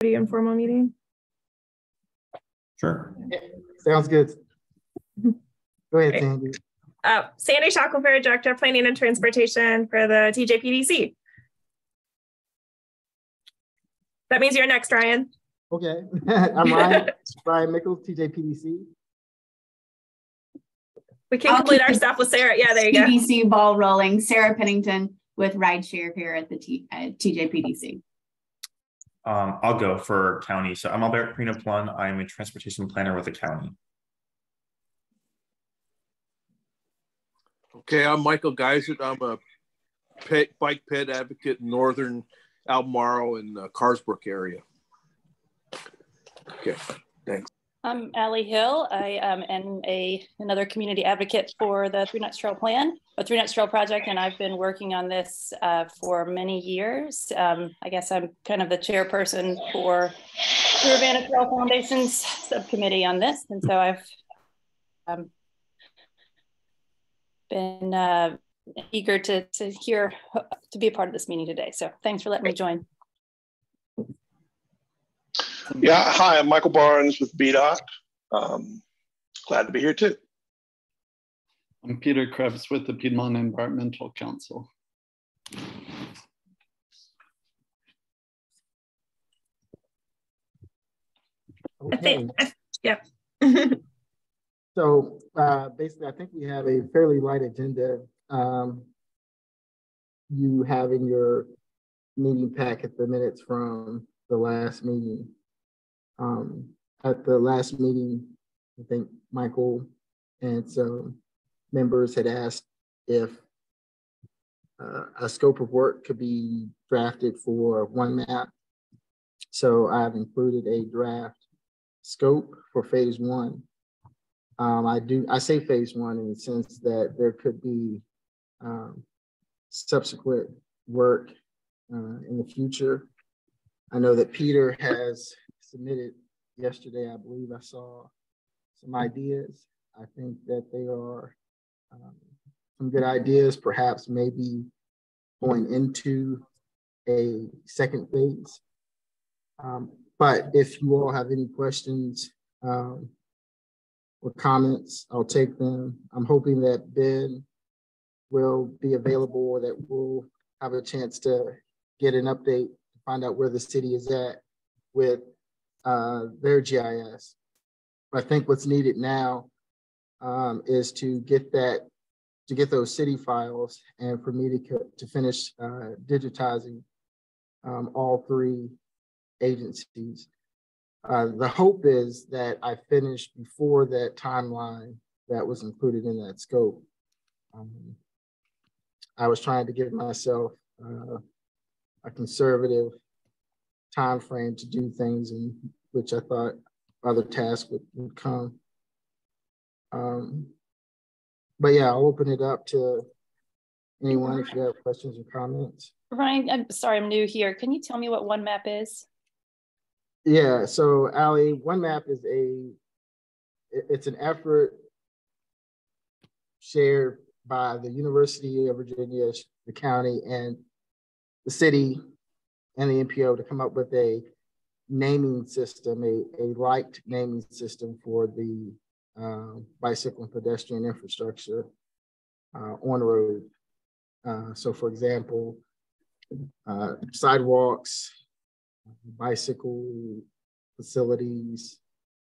pretty informal meeting. Sure. Sounds good. Go ahead, Sandy. Sandy Shackelford, Director of Planning and Transportation for the TJPDC. That means you're next, Ryan. Okay. I'm Ryan Mickles, TJPDC. We can complete our stuff with Sarah. Yeah, there you go. TDC ball rolling. Sarah Pennington with rideshare here at the TJPDC. I'll go for county. So I'm Albert Plun. I'm a transportation planner with the county. Okay, I'm Michael Geisert. I'm a bike ped advocate in northern Albemarle and Carsbrook area. Okay, thanks. I'm Allie Hill. I am another community advocate for the Three Nuts Trail Plan, a Three Nuts Trail project, and I've been working on this for many years. I guess I'm kind of the chairperson for the Urbana Trail Foundation's subcommittee on this, and so I've been eager to be a part of this meeting today. So thanks for letting me join. Yeah, hi, I'm Michael Barnes with BDOT. Glad to be here too. I'm Peter Krebs with the Piedmont Environmental Council. Okay. Yeah. So basically, I think we have a fairly light agenda. You have in your meeting packet the minutes from the last meeting. At the last meeting, I think Michael and some members had asked if a scope of work could be drafted for one map. So I've included a draft scope for phase one. I say phase one in the sense that there could be subsequent work in the future. I know that Peter has submitted yesterday, I believe I saw some ideas. I think that they are some good ideas, perhaps maybe going into a second phase. But if you all have any questions or comments, I'll take them. I'm hoping that Ben will be available, or that we'll have a chance to get an update, to find out where the city is at with their GIS. I think what's needed now is to get those city files, and for me to finish digitizing all three agencies. The hope is that I finish before that timeline that was included in that scope. I was trying to give myself a conservative time frame to do things in which I thought other tasks would come. But yeah, I'll open it up to anyone if you have questions or comments. Ryan, I'm sorry, I'm new here. Can you tell me what one map is? Yeah, so Allie, one map is it's an effort shared by the University of Virginia, the county, and the city and the NPO to come up with a naming system, a liked naming system for the bicycle and pedestrian infrastructure on the road. So for example, sidewalks, bicycle facilities,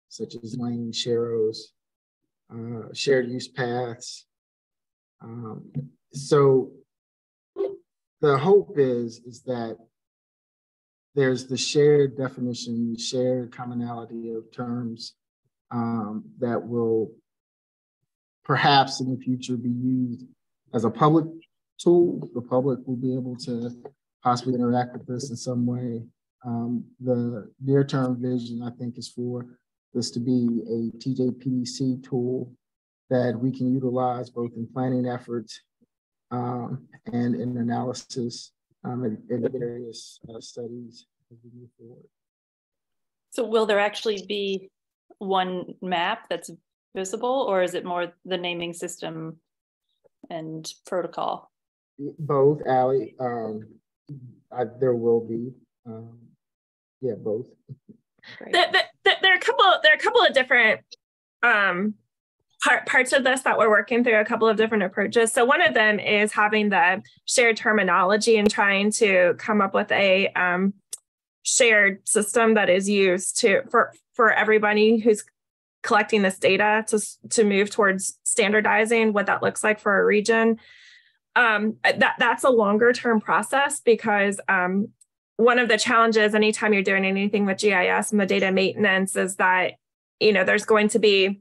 such as lanes, sharrows, shared use paths. So the hope is that there's the shared definition, shared commonality of terms that will perhaps in the future be used as a public tool. The public will be able to possibly interact with this in some way. The near-term vision, I think, is for this to be a TJPDC tool that we can utilize both in planning efforts and in analysis and various studies as we move forward. So will there actually be one map that's visible, or is it more the naming system and protocol? Both, Allie. There will be. Yeah, both. There are a couple of different parts of this that we're working through, a couple of different approaches. So one of them is having the shared terminology and trying to come up with a shared system that is used for everybody who's collecting this data to move towards standardizing what that looks like for a region. That's a longer term process because one of the challenges anytime you're doing anything with GIS and the data maintenance is that, there's going to be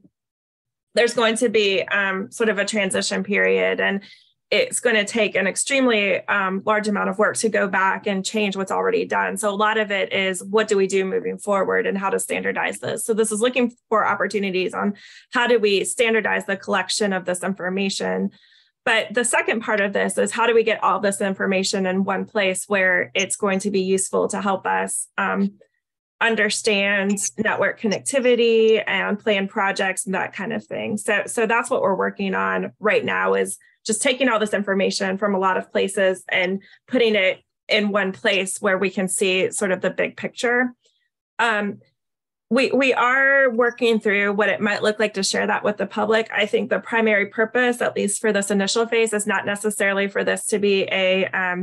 sort of a transition period, and it's going to take an extremely large amount of work to go back and change what's already done. So a lot of it is what do we do moving forward and how to standardize this. So this is looking for opportunities on how do we standardize the collection of this information. But the second part of this is how do we get all this information in one place where it's going to be useful to help us understand network connectivity and plan projects and that kind of thing. So that's what we're working on right now, is just taking all this information from a lot of places and putting it in one place where we can see sort of the big picture. We are working through what it might look like to share that with the public. I think the primary purpose, at least for this initial phase, is not necessarily for this to be a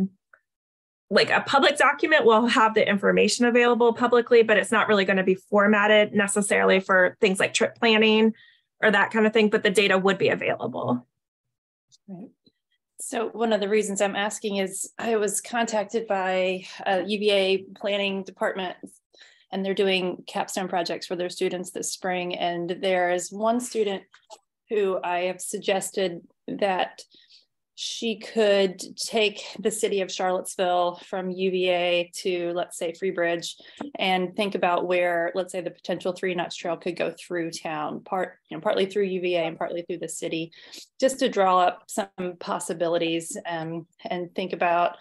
public document. We'll have the information available publicly, but it's not really going to be formatted necessarily for things like trip planning or that kind of thing, but the data would be available. Right. So one of the reasons I'm asking is I was contacted by a UVA planning department, and they're doing capstone projects for their students this spring. And there is one student who I have suggested that she could take the city of Charlottesville from UVA to, let's say, Freebridge, and think about where, let's say, the potential Three Nuts Trail could go through town, partly through UVA and partly through the city, just to draw up some possibilities and think about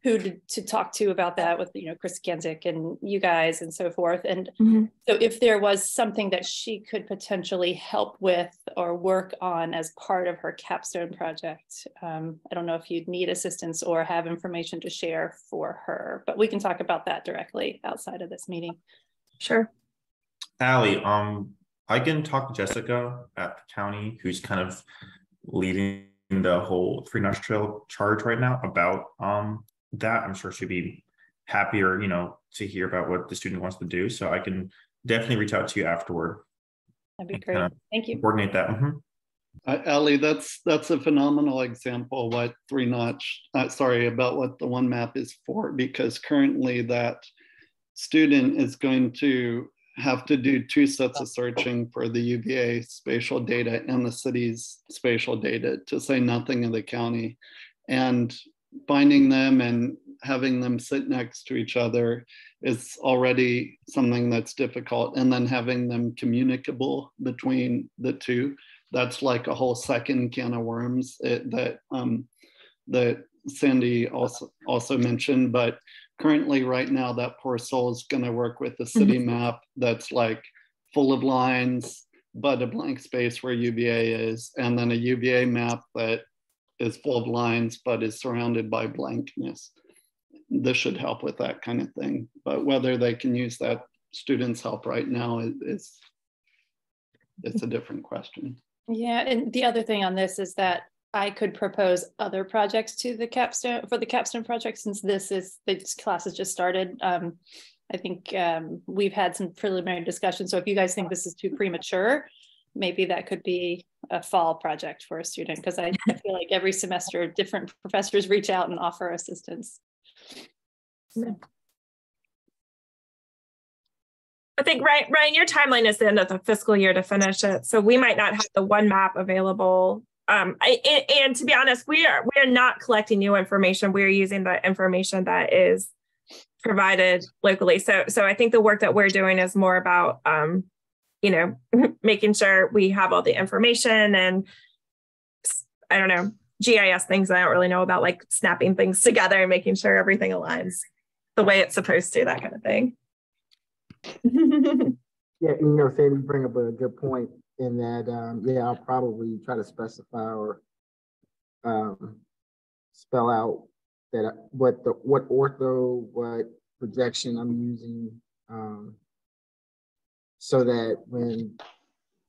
who to talk to about that with, Chris Ganzik and you guys and so forth. And so if there was something that she could potentially help with or work on as part of her capstone project, I don't know if you'd need assistance or have information to share for her, but we can talk about that directly outside of this meeting. Sure. Allie, I can talk to Jessica at the county, who's kind of leading the whole Three Nuts Trail charge right now about that. I'm sure she'd be happier, to hear about what the student wants to do. So I can definitely reach out to you afterward. That'd be great. Thank you. Coordinate that. Allie, that's a phenomenal example what about what the one map is for, because currently that student is going to have to do two sets of searching for the UVA spatial data and the city's spatial data, to say nothing of the county. And finding them and having them sit next to each other is already something that's difficult. And then having them communicable between the two, that's like a whole second can of worms that Sandy also mentioned. But currently right now, that poor soul is going to work with the city map that's like full of lines, but a blank space where UVA is, and then a UVA map that is full of lines, but is surrounded by blankness. This should help with that kind of thing. But whether they can use that student's help right now it's a different question. Yeah, and the other thing on this is that I could propose other projects to the capstone project, since this class has just started. I think we've had some preliminary discussions. So if you guys think this is too premature, maybe that could be a fall project for a student, because I feel like every semester different professors reach out and offer assistance. I think, Ryan, your timeline is the end of the fiscal year to finish it. So we might not have the one map available. And to be honest, we are not collecting new information. We're using the information that is provided locally. So I think the work that we're doing is more about making sure we have all the information and, I don't know, GIS things I don't really know about, like snapping things together and making sure everything aligns the way it's supposed to, that kind of thing. Yeah, Sandy, you bring up a good point in that, I'll probably try to specify or spell out that what ortho, what projection I'm using so that when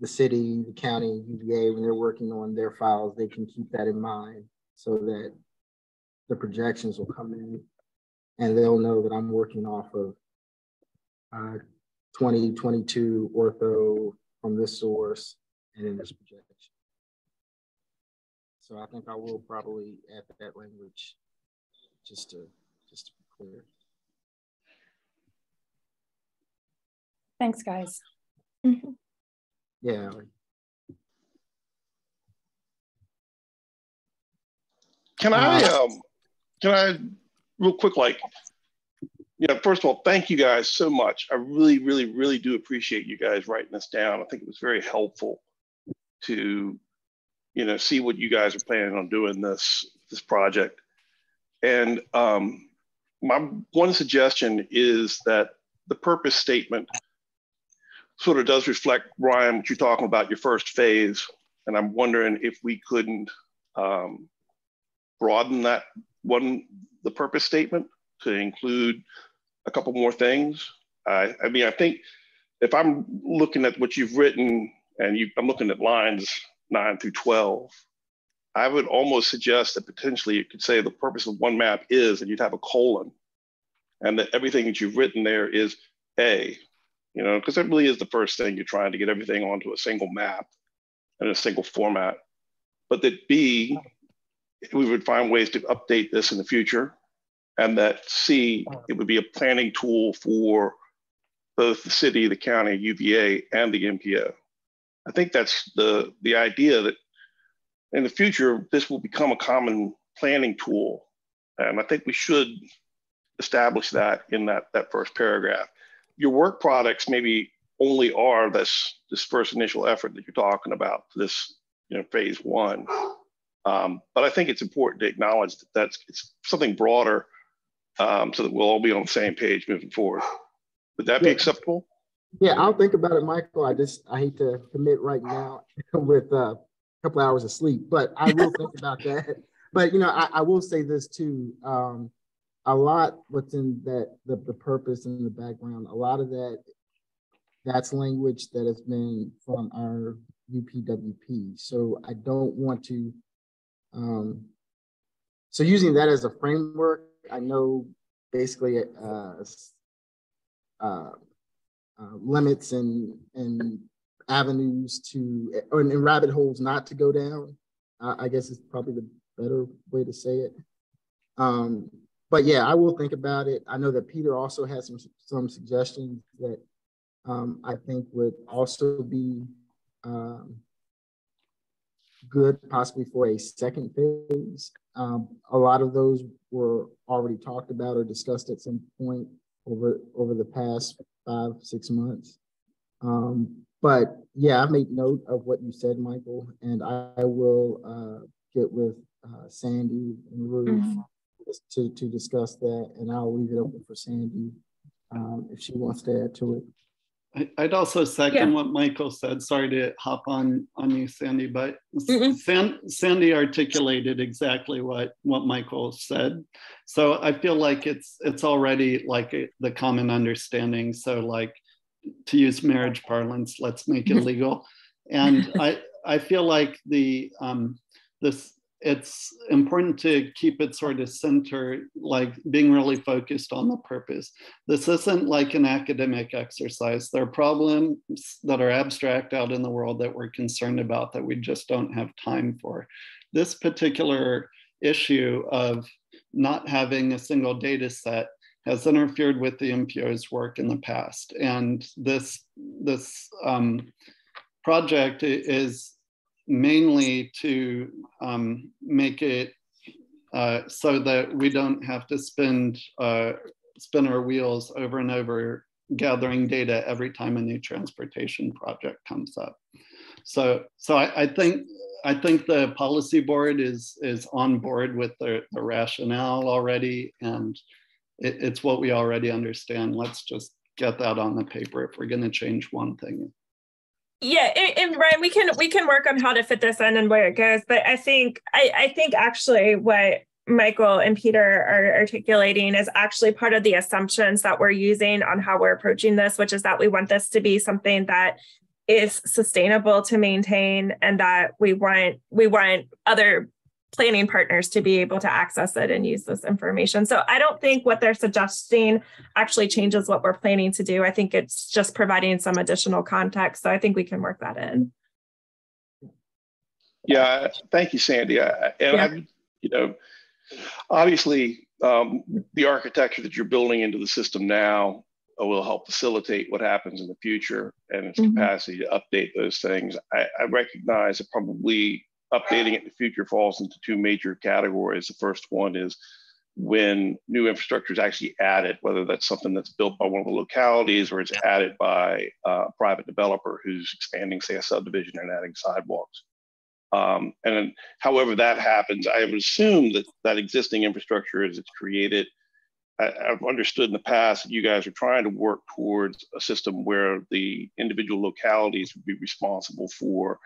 the city, the county, UVA, when they're working on their files, they can keep that in mind so that the projections will come in and they'll know that I'm working off of 2022 ortho from this source and in this projection. So I think I will probably add that language just to be clear. Thanks, guys. Yeah. Can I real quick, like, first of all, thank you guys so much. I really, really, really do appreciate you guys writing this down. I think it was very helpful to, see what you guys are planning on doing this project. And my one suggestion is that the purpose statement sort of does reflect, Ryan, what you're talking about, your first phase. And I'm wondering if we couldn't broaden that the purpose statement to include a couple more things. I think if I'm looking at what you've written and I'm looking at lines 9 through 12, I would almost suggest that potentially you could say the purpose of one map is, and you'd have a colon, and that everything that you've written there is A, because that really is the first thing. You're trying to get everything onto a single map and a single format. But that B, we would find ways to update this in the future. And that C, it would be a planning tool for both the city, the county, UVA, and the MPO. I think that's the idea, that in the future, this will become a common planning tool. And I think we should establish that in that first paragraph. Your work products maybe only are this first initial effort that you're talking about, this phase one. But I think it's important to acknowledge that it's something broader, so that we'll all be on the same page moving forward. Would that be acceptable? Yeah, I'll think about it, Michael. I hate to commit right now with a couple hours of sleep, but I will think about that. But I will say this too. A lot what's in that the purpose and the background, a lot of that's language that has been from our UPWP. So I don't want to. So using that as a framework, I know basically limits and avenues and rabbit holes not to go down, I guess is probably the better way to say it. But yeah, I will think about it. I know that Peter also has some suggestions that I think would also be good possibly for a second phase. A lot of those were already talked about or discussed at some point over the past 5-6 months. But yeah, I made note of what you said, Michael, and I will get with Sandy and Ruth to discuss that, and I'll leave it open for Sandy if she wants to add to it. I'd also second what Michael said. Sorry to hop on you, Sandy, but Sandy articulated exactly what Michael said. So I feel like it's already like the common understanding. So like, to use marriage parlance, let's make it legal. And I feel like it's important to keep it sort of centered, like being really focused on the purpose. This isn't like an academic exercise. There are problems that are abstract out in the world that we're concerned about that we just don't have time for. This particular issue of not having a single data set has interfered with the MPO's work in the past. And this project is mainly to make it so that we don't have to spin our wheels over and over gathering data every time a new transportation project comes up. So I think the policy board is on board with the rationale already, and it's what we already understand. Let's just get that on the paper if we're going to change one thing. Yeah, and Ryan, we can work on how to fit this in and where it goes. But I think actually what Michael and Peter are articulating is actually part of the assumptions that we're using on how we're approaching this, which is that we want this to be something that is sustainable to maintain, and that we want other planning partners to be able to access it and use this information. So I don't think what they're suggesting actually changes what we're planning to do. I think it's just providing some additional context. So I think we can work that in. Yeah, thank you, Sandy. Obviously, the architecture that you're building into the system now will help facilitate what happens in the future and its capacity to update those things. I recognize that probably updating it in the future falls into two major categories. The first one is when new infrastructure is actually added, whether that's something that's built by one of the localities or it's added by a private developer who's expanding, say, a subdivision and adding sidewalks. And then, however that happens, I would assume that that existing infrastructure, as it's created, I've understood in the past that you guys are trying to work towards a system where the individual localities would be responsible for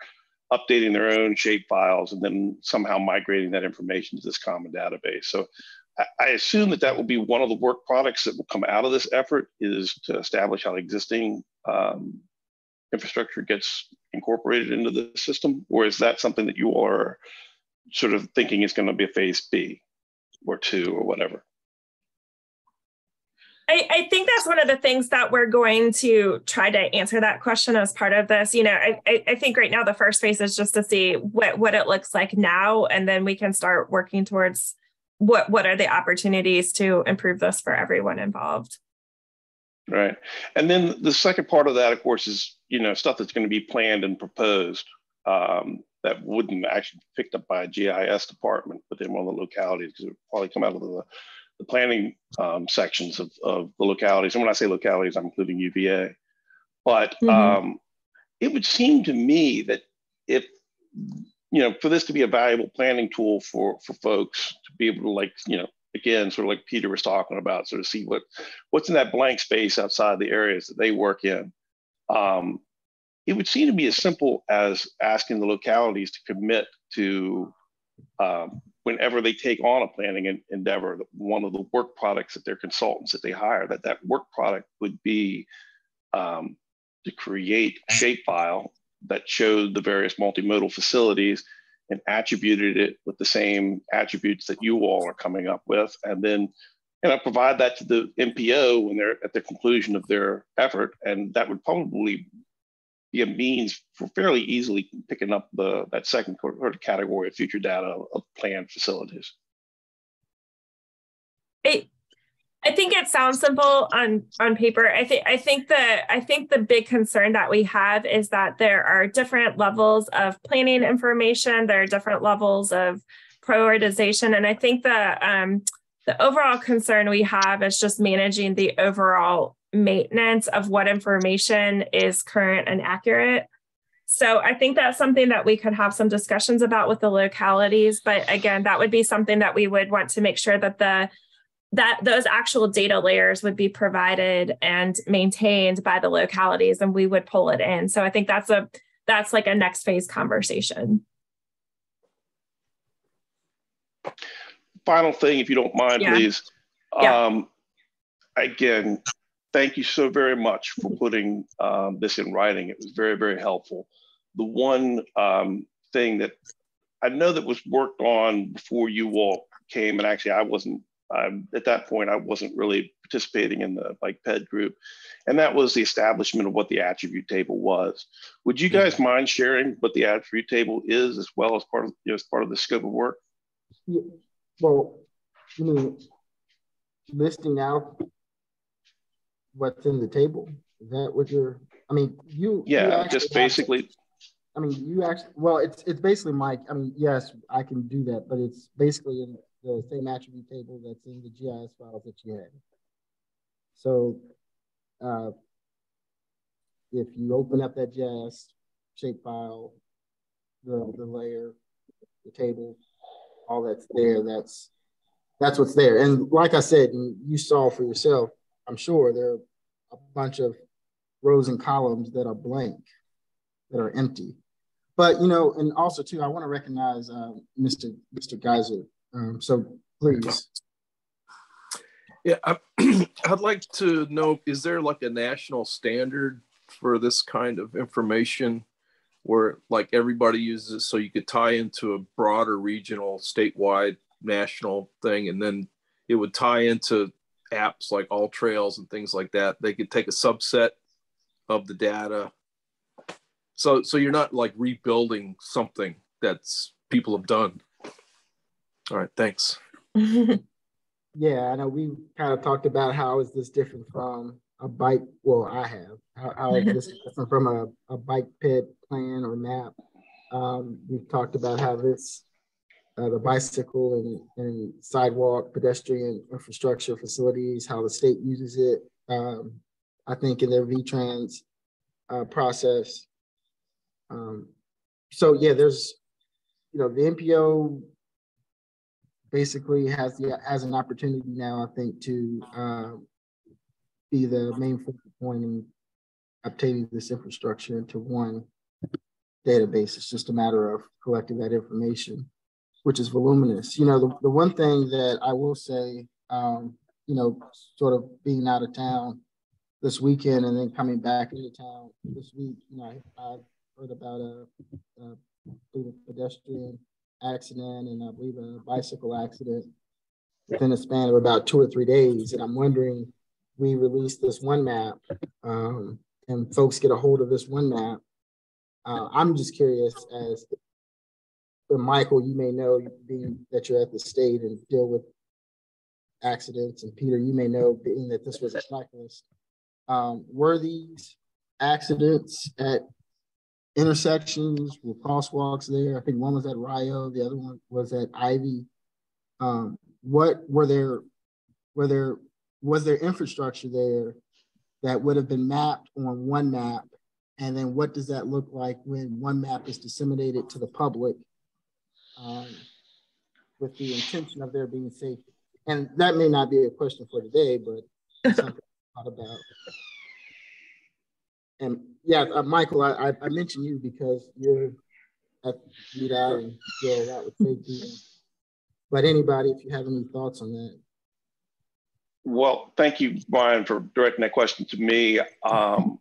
updating their own shape files and then somehow migrating that information to this common database. So I assume that that will be one of the work products that will come out of this effort, is to establish how existing infrastructure gets incorporated into the system, or is that something that you are sort of thinking is going to be a phase B or 2 or whatever? I think that's one of the things that we're going to try to answer that question as part of this. I think right now the first phase is just to see what it looks like now, and then we can start working towards what are the opportunities to improve this for everyone involved. Right. And then the second part of that, of course, is, stuff that's going to be planned and proposed that wouldn't actually be picked up by a GIS department within one of the localities, because it would probably come out of the planning sections of the localities. And when I say localities, I'm including UVA. But it would seem to me that if, for this to be a valuable planning tool for folks to be able to, again, sort of like Peter was talking about, sort of see what's in that blank space outside the areas that they work in. It would seem to be as simple as asking the localities to commit to, whenever they take on a planning endeavor, one of the work products that their consultants that they hire, that work product would be to create a shapefile that showed the various multimodal facilities and attributed it with the same attributes that you all are coming up with, and then provide that to the MPO when they're at the conclusion of their effort, and that would probably be a means for fairly easily picking up that second category of future data of planned facilities. I think it sounds simple on paper. I think the big concern that we have is that there are different levels of planning information. There are different levels of prioritization, and I think the overall concern we have is just managing the overall maintenance of what information is current and accurate. So I think that's something that we could have some discussions about with the localities. But again, that would be something that we would want to make sure that those actual data layers would be provided and maintained by the localities, and we would pull it in. So I think that's like a next phase conversation. Final thing, if you don't mind, please. Again, thank you so very much for putting this in writing. It was very, very helpful. The one thing that I know that was worked on before you all came, and actually I wasn't, at that point, I wasn't really participating in the PED group, and that was the establishment of what the attribute table was. Would you guys mind sharing what the attribute table is, as well as part of the scope of work? Yeah. Well, you mean listing out what's in the table? Is that what you're? I mean, you. Yeah, you just basically. You actually. Well, it's basically yes, I can do that, but it's basically in the same attribute table that's in the GIS files that you had. So if you open up that GIS shapefile, the layer, the table, all that's there, that's what's there. And like I said, and you saw for yourself, I'm sure there are a bunch of rows and columns that are blank, that are empty. But, and also too, I want to recognize Mr. Geiser. So Please. Yeah, I'd like to know, is there like a national standard for this kind of information where like everybody uses it so you could tie into a broader regional, statewide, national thing, and then it would tie into apps like All Trails and things like that? They could take a subset of the data. So you're not like rebuilding something that's people have done. All right, thanks. Yeah, I know we kind of talked about how is this different from a bike. Well, I have. How is this different from a bike ped plan or map? We've talked about how this, the bicycle and sidewalk, pedestrian infrastructure facilities, how the state uses it. I think in their VTrans process. So yeah, there's, the NPO basically has an opportunity now, I think, to be the main focal point in obtaining this infrastructure into one database. It's just a matter of collecting that information, which is voluminous. The one thing that I will say, sort of being out of town this weekend and then coming back into town this week, I've heard about a pedestrian accident and I believe a bicycle accident within a span of about 2 or 3 days. And I'm wondering, we released this one map and folks get a hold of this one map. I'm just curious as, Michael, you may know, being that you're at the state and deal with accidents, and Peter, you may know, being that this was a cyclist. Were these accidents at intersections, were crosswalks there? I think one was at Rio, the other one was at Ivy. What was there infrastructure there that would have been mapped on one map? And then what does that look like when one map is disseminated to the public with the intention of there being safety? And that may not be a question for today, but something I thought about. And yeah, Michael, I mentioned you because you're at UDOT and deal a lot with safety. But anybody, if you have any thoughts on that. Well, thank you, Brian, for directing that question to me. Well,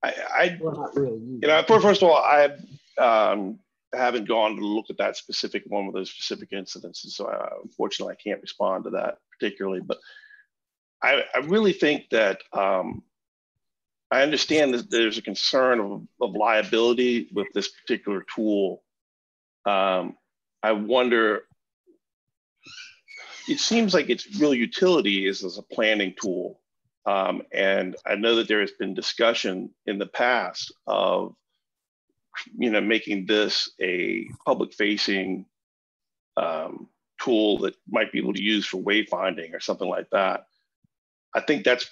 not really. First of all, I haven't gone to look at that specific one with those specific incidences, so unfortunately I can't respond to that particularly. But I really think that I understand that there's a concern of liability with this particular tool. I wonder, it seems like its real utility is as a planning tool. And I know that there has been discussion in the past of, making this a public-facing tool that might be able to use for wayfinding or something like that. I think that's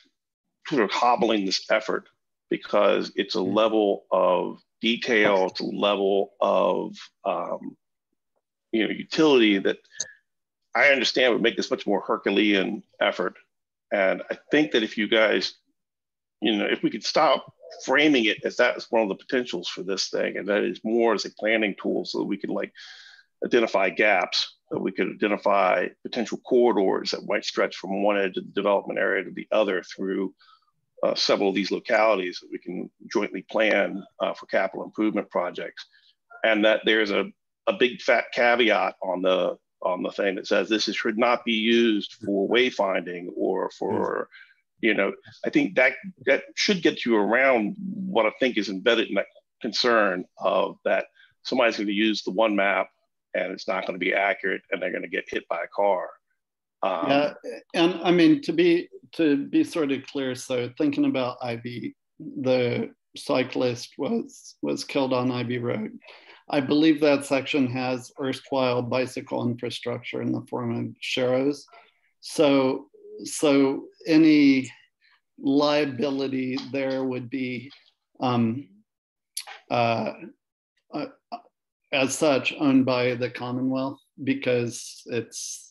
sort of hobbling this effort because it's a level of detail, it's a level of utility that I understand would make this much more Herculean effort. And I think that if you guys, if we could stop framing it as that is one of the potentials for this thing, and that is more as a planning tool so that we can identify gaps, that we could identify potential corridors that might stretch from one edge of the development area to the other through several of these localities that we can jointly plan for capital improvement projects. And that there's a big fat caveat on the thing that says this should not be used for wayfinding or for, I think that should get you around what I think is embedded in that concern of that somebody's going to use the one map and it's not going to be accurate and they're going to get hit by a car. Yeah, and I mean, to be sort of clear, so thinking about Ivy, the cyclist was killed on Ivy Road. I believe that section has erstwhile bicycle infrastructure in the form of sharrows. So any liability there would be, as such, owned by the Commonwealth, because it's,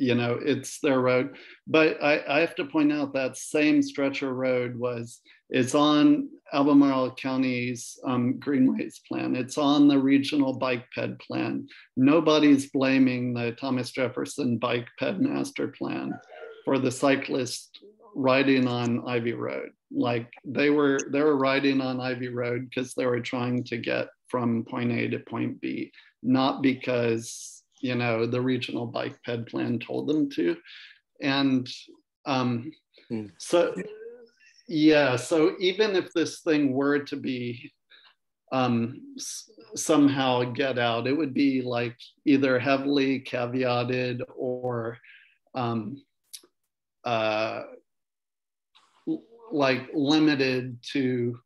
you know, it's their road. But I have to point out that same stretch of road it's on Albemarle County's greenways plan. It's on the regional bike ped plan. Nobody's blaming the Thomas Jefferson bike ped master plan for the cyclist riding on Ivy Road. Like they were riding on Ivy Road because they were trying to get from point A to point B, not because, you know, the regional bike ped plan told them to. And so, yeah, so even if this thing were to be somehow get out, it would be like either heavily caveated or like limited to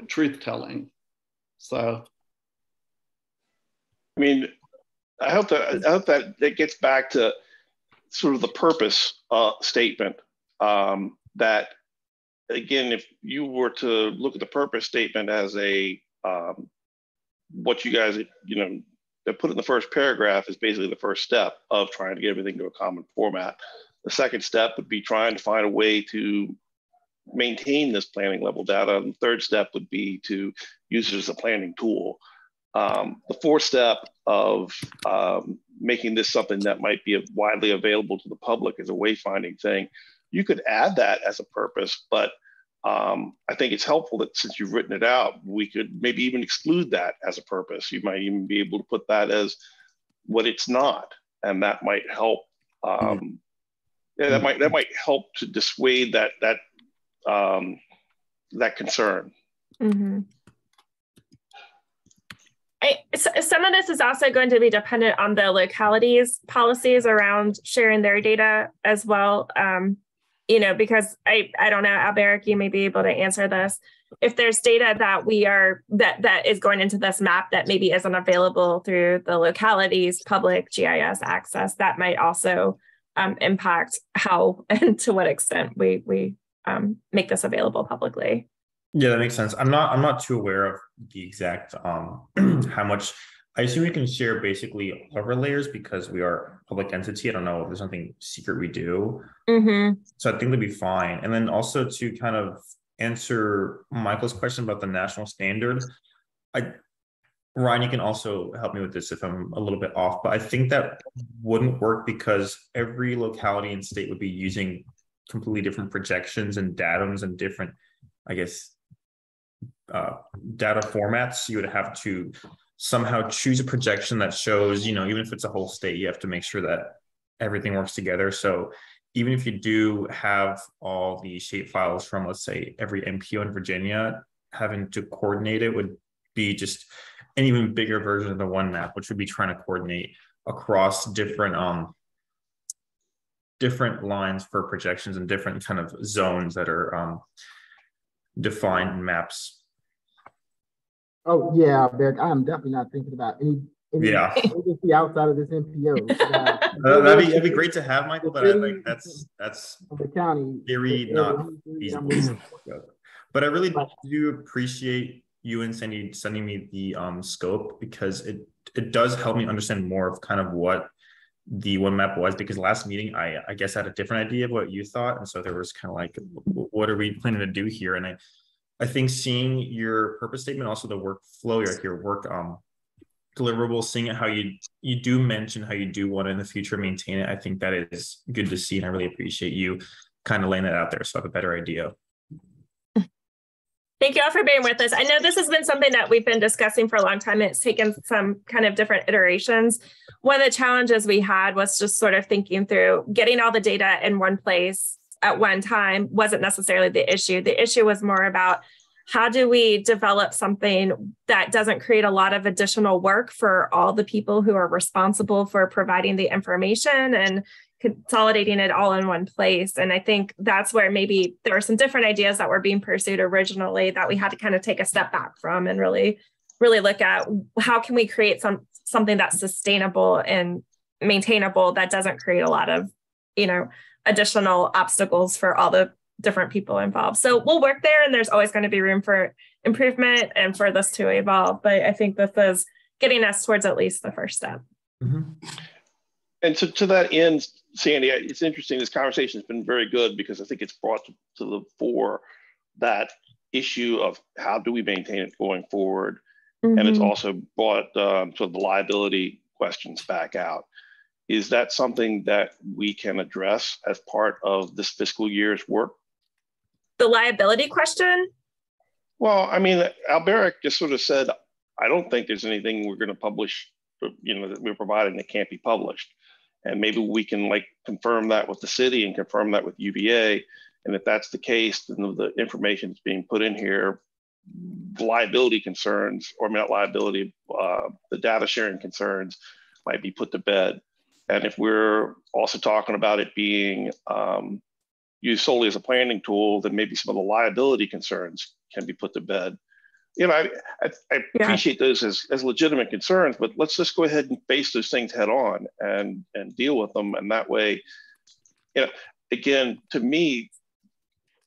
truth telling. So, I mean, I hope that it gets back to sort of the purpose statement. That again, if you were to look at the purpose statement as a what you guys, you know, that put in the first paragraph is basically the first step of trying to get everything to a common format. The second step would be trying to find a way to maintain this planning level data. And the third step would be to use it as a planning tool. The fourth step of making this something that might be widely available to the public as a wayfinding thing, you could add that as a purpose, but I think it's helpful that since you've written it out, we could maybe even exclude that as a purpose. You might even be able to put that as what it's not, and that might help. That might help to dissuade that concern. Mm-hmm. Some of this is also going to be dependent on the localities' policies around sharing their data as well. You know, because I don't know, Alberic, you may be able to answer this. If there's data that is going into this map that maybe isn't available through the localities' public GIS access, that might also impact how and to what extent we make this available publicly. Yeah, that makes sense. I'm not too aware of the exact how much. I assume we can share basically overlayers because we are a public entity. I don't know if there's something secret we do. Mm-hmm. So I think that'd be fine. And then also to kind of answer Michael's question about the national standard, Ryan, you can also help me with this if I'm a little bit off, but I think that wouldn't work because every locality and state would be using completely different projections and datums and different, I guess, data formats. You would have to somehow choose a projection that shows, you know, even if it's a whole state, you have to make sure that everything works together. So even if you do have all the shape files from, let's say, every MPO in Virginia, having to coordinate it would be just an even bigger version of the one map, which would be trying to coordinate across different lines for projections and different kind of zones that are defined in maps. Oh yeah, Beck, I'm definitely not thinking about any agency outside of this MPO. That'd be great to have, Michael, but I think that's the county very not feasible. But I really do appreciate you and Sandy sending me the scope, because it does help me understand more of kind of what the one map was, because last meeting I guess I had a different idea of what you thought, and so there was kind of like, what are we planning to do here? And I think seeing your purpose statement, also the workflow, your work deliverable, seeing it how you do mention how you do want to in the future maintain it, I think that is good to see, and I really appreciate you kind of laying that out there so I have a better idea. Thank you all for being with us. I know this has been something that we've been discussing for a long time. It's taken some kind of different iterations. One of the challenges we had was just sort of thinking through getting all the data in one place at one time wasn't necessarily the issue. The issue was more about how do we develop something that doesn't create a lot of additional work for all the people who are responsible for providing the information and consolidating it all in one place. And I think that's where maybe there were some different ideas that were being pursued originally that we had to kind of take a step back from and really look at how can we create something that's sustainable and maintainable that doesn't create a lot of, additional obstacles for all the different people involved. So we'll work there, and there's always going to be room for improvement and for this to evolve. But I think this is getting us towards at least the first step. Mm-hmm. And to that end, Sandy, it's interesting. This conversation has been very good because I think it's brought to the fore that issue of how do we maintain it going forward. Mm-hmm. And it's also brought sort of the liability questions back out. Is that something that we can address as part of this fiscal year's work? The liability question? Well, I mean, Alberic just sort of said, I don't think there's anything we're going to publish, that we're providing that can't be published. And maybe we can like confirm that with the city and confirm that with UVA. And if that's the case, then the information that's being put in here, liability concerns, or not liability, the data sharing concerns might be put to bed. And if we're also talking about it being used solely as a planning tool, then maybe some of the liability concerns can be put to bed. I appreciate those as legitimate concerns, but let's just go ahead and face those things head on and deal with them. And that way, again, to me,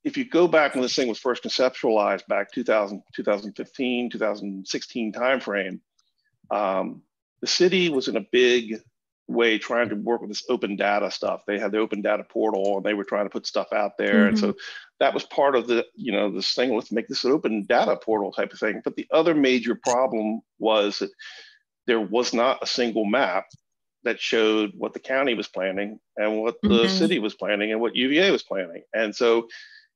if you go back when this thing was first conceptualized back 2015, 2016 timeframe, the city was in a big way trying to work with this open data stuff. They had the open data portal and they were trying to put stuff out there. Mm-hmm. And so that was part of the, this thing, let's make this an open data portal type of thing. But the other major problem was that there was not a single map that showed what the county was planning and what the city was planning and what UVA was planning. And so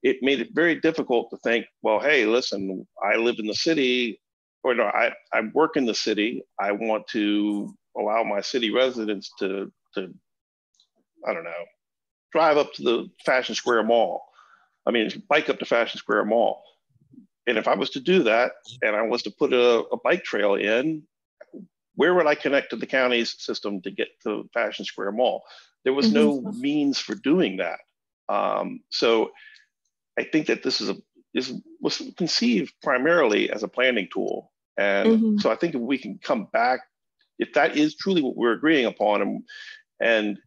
it made it very difficult to think, well, hey, listen, I live in the city, or no, I work in the city. I want to allow my city residents to I don't know, drive up to the Fashion Square Mall. I mean, bike up to Fashion Square Mall. And if I was to do that and I was to put a bike trail in, where would I connect to the county's system to get to Fashion Square Mall? There was no means for doing that. So I think that this was conceived primarily as a planning tool. And so I think if we can come back, if that is truly what we're agreeing upon, and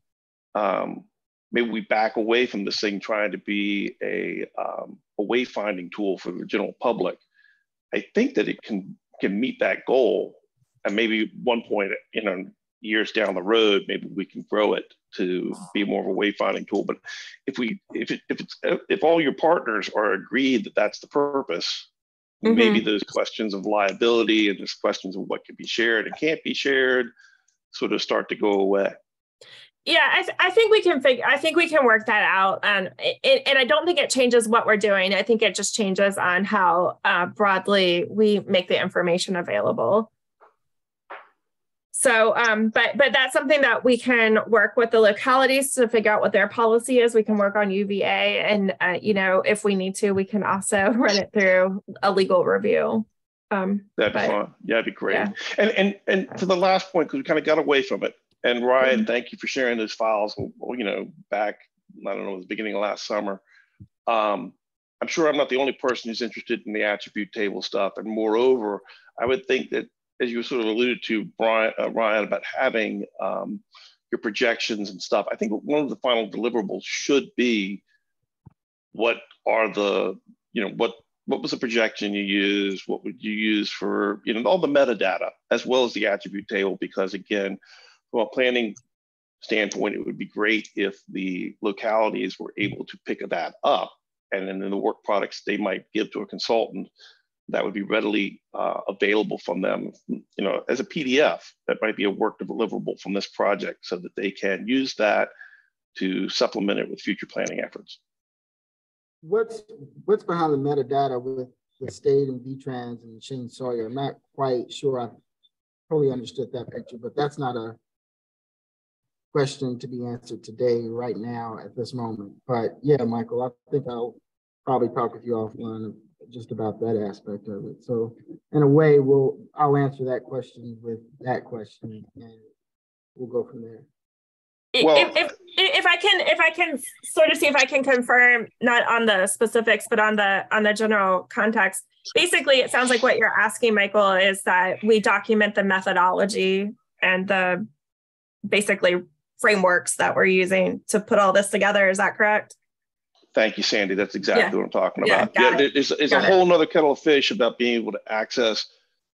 maybe we back away from this thing trying to be a wayfinding tool for the general public, I think that it can meet that goal. And maybe one point, years down the road, maybe we can grow it to be more of a wayfinding tool. But if all your partners are agreed that that's the purpose, maybe those questions of liability and those questions of what can be shared and can't be shared sort of start to go away. Yeah, I think we can work that out. And I don't think it changes what we're doing. I think it just changes on how broadly we make the information available. So, but that's something that we can work with the localities to figure out what their policy is. We can work on UVA, and if we need to, we can also run it through a legal review. That'd be fun. Yeah, that'd be great. Yeah. And to the last point, because we kind of got away from it. And Ryan, thank you for sharing those files. Back, I don't know, the beginning of last summer. I'm sure I'm not the only person who's interested in the attribute table stuff. And moreover, I would think that, as you sort of alluded to, Ryan, about having your projections and stuff, I think one of the final deliverables should be what are the, what was the projection you use? What would you use for, all the metadata as well as the attribute table? Because again, from a planning standpoint, it would be great if the localities were able to pick that up, and then in the work products they might give to a consultant, that would be readily available from them, as a PDF. That might be a work deliverable from this project so that they can use that to supplement it with future planning efforts. What's behind the metadata with the state and VTrans and Shane Sawyer? I'm not quite sure I fully understood that picture, but that's not a question to be answered today, right now, at this moment. But yeah, Michael, I think I'll probably talk with you offline just about that aspect of it. So in a way, I'll answer that question with that question, and we'll go from there. Well, if I can sort of see if I can confirm, not on the specifics, but on the general context. Basically, it sounds like what you're asking, Michael, is that we document the methodology and the basically frameworks that we're using to put all this together. Is that correct? Thank you, Sandy. That's exactly what I'm talking about. There's a Got whole nother kettle of fish about being able to access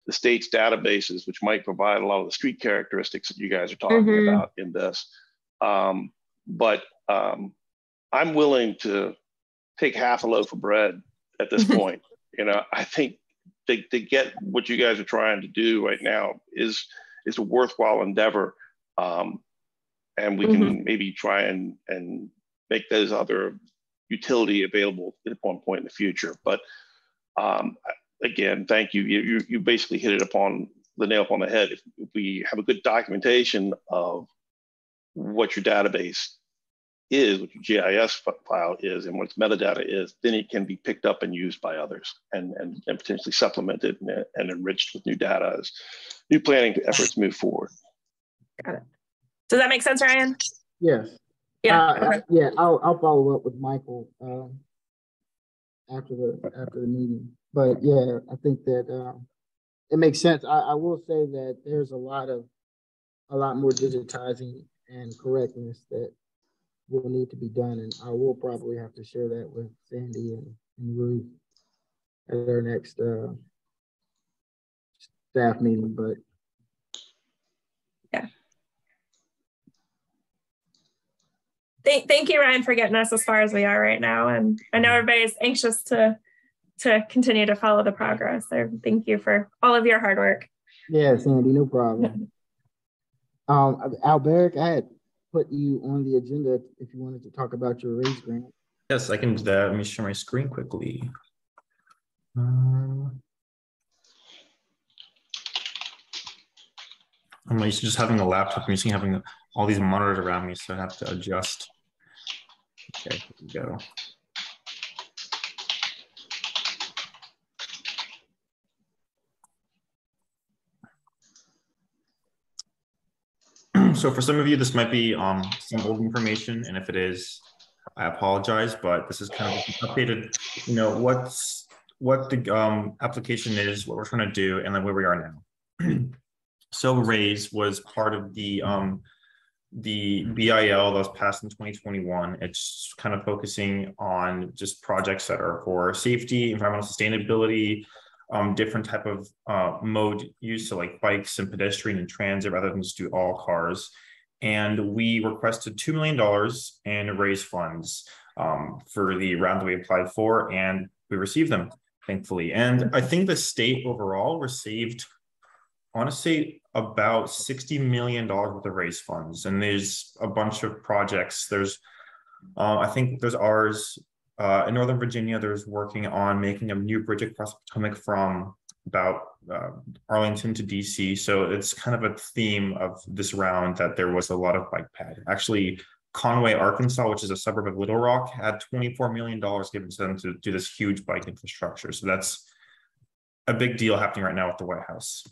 the state's databases, which might provide a lot of the street characteristics that you guys are talking about in this. But I'm willing to take half a loaf of bread at this point. I think to get what you guys are trying to do right now is a worthwhile endeavor. And we can maybe try and make those other utility available at one point in the future. But again, thank you. You basically hit it upon the nail upon the head. If we have a good documentation of what your database is, what your GIS file is, and what its metadata is, then it can be picked up and used by others and potentially supplemented and enriched with new data as new planning efforts move forward. Got it. Does that make sense, Ryan? Yes. Yeah. Okay. Yeah. I'll follow up with Michael after the meeting. But yeah, I think that it makes sense. I will say that there's a lot more digitizing and correctness that will need to be done, and I will probably have to share that with Sandy and Ruth at our next staff meeting. But yeah, thank you, Ryan, for getting us as far as we are right now, and I know everybody's anxious to continue to follow the progress. So thank you for all of your hard work. Yeah, Sandy, no problem. Alberic, I had put you on the agenda if you wanted to talk about your raise grant. Yes, I can do that. Let me share my screen quickly. I'm used to just having a laptop. I'm used to having all these monitors around me, so I have to adjust. Okay, here we go. So for some of you, this might be some old information, and if it is, I apologize, but this is kind of updated, what the application is, what we're trying to do, and then where we are now. So RAISE was part of the BIL that was passed in 2021. It's kind of focusing on just projects that are for safety, environmental sustainability, different type of mode use, so like bikes and pedestrian and transit rather than just do all cars. And we requested $2 million in RAISE funds for the round that we applied for, and we received them, thankfully. And I think the state overall received, I want to say, about $60 million worth of RAISE funds. And there's a bunch of projects. There's, I think there's ours, in Northern Virginia, there's working on making a new bridge across Potomac from about Arlington to DC. So it's kind of a theme of this round that there was a lot of bike pad. Actually, Conway, Arkansas, which is a suburb of Little Rock, had $24 million given to them to do this huge bike infrastructure. So that's a big deal happening right now at the White House.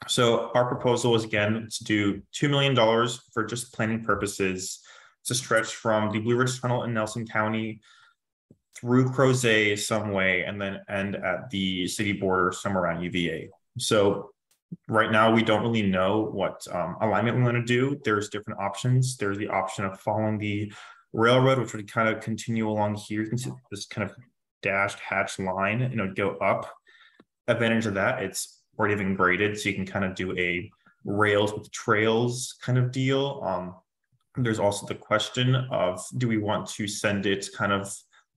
So our proposal is, again, to do $2 million for just planning purposes to stretch from the Blue Ridge Tunnel in Nelson County through Crozet some way, and then end at the city border somewhere around UVA. So right now, we don't really know what alignment we want to do. There's different options. There's the option of following the railroad, which would kind of continue along here. You can see this kind of dashed hatch line, go up. Advantage of that, it's already been graded, so you can kind of do a rails with trails kind of deal. There's also the question of, do we want to send it kind of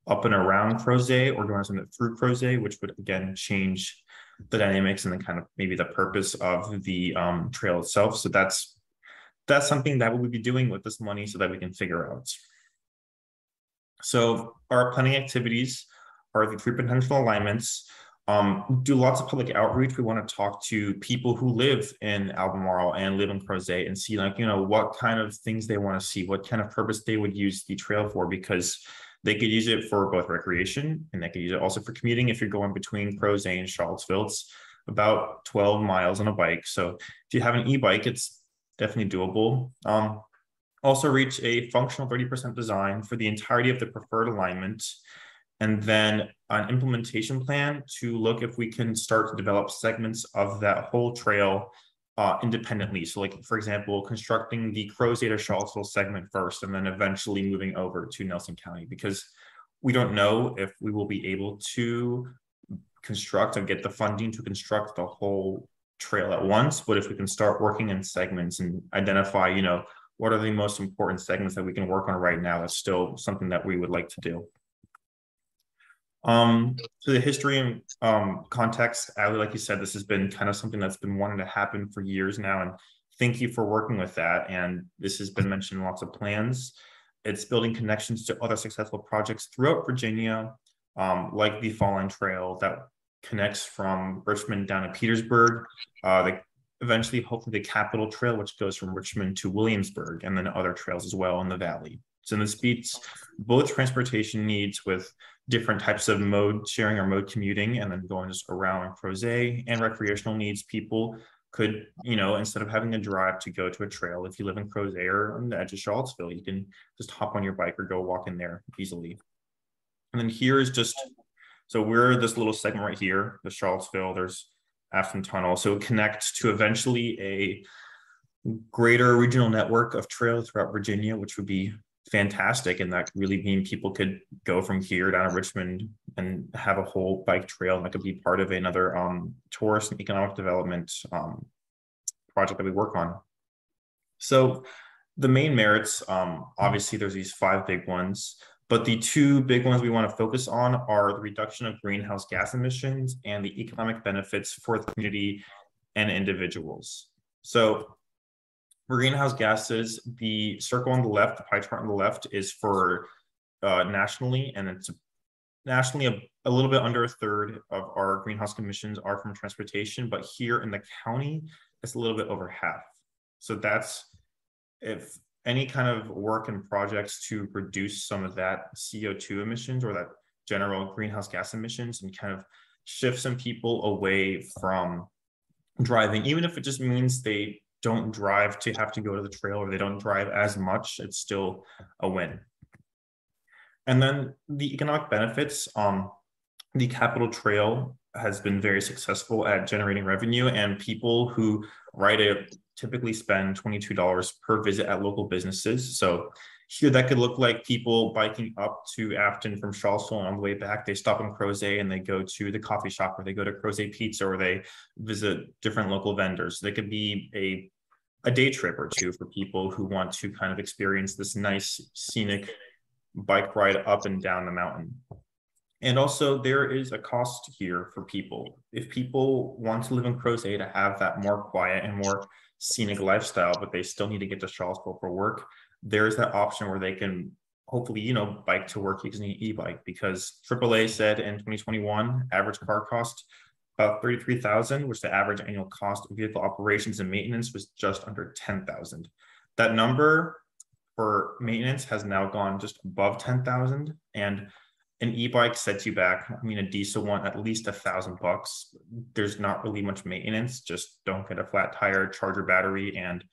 up and around Crozet, or do we want to send it through Crozet, which would again change the dynamics and then kind of maybe the purpose of the trail itself. So that's something that we'll be doing with this money so that we can figure out. So our planning activities are the 3 potential alignments. Do lots of public outreach. We want to talk to people who live in Albemarle and live in Crozet and see, what kind of things they want to see, what kind of purpose they would use the trail for, because they could use it for both recreation and they could use it also for commuting. If you're going between Crozet and Charlottesville, it's about 12 miles on a bike. So if you have an e-bike, it's definitely doable. Also reach a functional 30% design for the entirety of the preferred alignment, and then an implementation plan to look if we can start to develop segments of that whole trail independently. So like, for example, constructing the Crozet to Charlottesville segment first, and then eventually moving over to Nelson County, because we don't know if we will be able to construct and get the funding to construct the whole trail at once. But if we can start working in segments and identify, what are the most important segments that we can work on right now that's still something that we would like to do. So the history and context, Ali, like you said, this has been kind of something that's been wanting to happen for years now, and thank you for working with that. And this has been mentioned in lots of plans. It's building connections to other successful projects throughout Virginia, like the Fall Line Trail that connects from Richmond down to Petersburg, eventually, hopefully, the Capitol Trail, which goes from Richmond to Williamsburg, and then other trails as well in the valley. So this meets both transportation needs with different types of mode sharing or mode commuting, and then going just around Crozet, and recreational needs. People could, instead of having to drive to go to a trail, if you live in Crozet or on the edge of Charlottesville, you can just hop on your bike or go walk in there easily. And then here is just, so we're this little segment right here, the Charlottesville, there's Afton Tunnel. So it connects to eventually a greater regional network of trails throughout Virginia, which would be fantastic. And that really mean people could go from here down to Richmond and have a whole bike trail, and that could be part of another tourist and economic development project that we work on. So the main merits, obviously there's these 5 big ones, but the 2 big ones we want to focus on are the reduction of greenhouse gas emissions and the economic benefits for the community and individuals. So for greenhouse gases, the circle on the left, the pie chart on the left, is for nationally, and it's nationally a little bit under a third of our greenhouse emissions are from transportation, but here in the county, it's a little bit over half. So that's, if any kind of work and projects to reduce some of that CO2 emissions or that general greenhouse gas emissions, and kind of shift some people away from driving, even if it just means they don't drive to have to go to the trail, or they don't drive as much, it's still a win. And then the economic benefits, the Capitol Trail has been very successful at generating revenue, and people who ride it typically spend $22 per visit at local businesses. So here that could look like people biking up to Afton from Charlottesville, and on the way back, they stop in Crozet and they go to the coffee shop, or they go to Crozet Pizza, or they visit different local vendors. They could be a day trip or two for people who want to kind of experience this nice scenic bike ride up and down the mountain. And also there is a cost here for people. If people want to live in Crozet to have that more quiet and more scenic lifestyle, but they still need to get to Charlottesville for work, there's that option where they can hopefully, bike to work using an e-bike, because AAA said in 2021, average car cost about $33,000, which the average annual cost of vehicle operations and maintenance was just under $10,000. That number for maintenance has now gone just above $10,000, and an e-bike sets you back, a diesel one, at least $1,000. There's not really much maintenance, just don't get a flat tire, charge your battery, and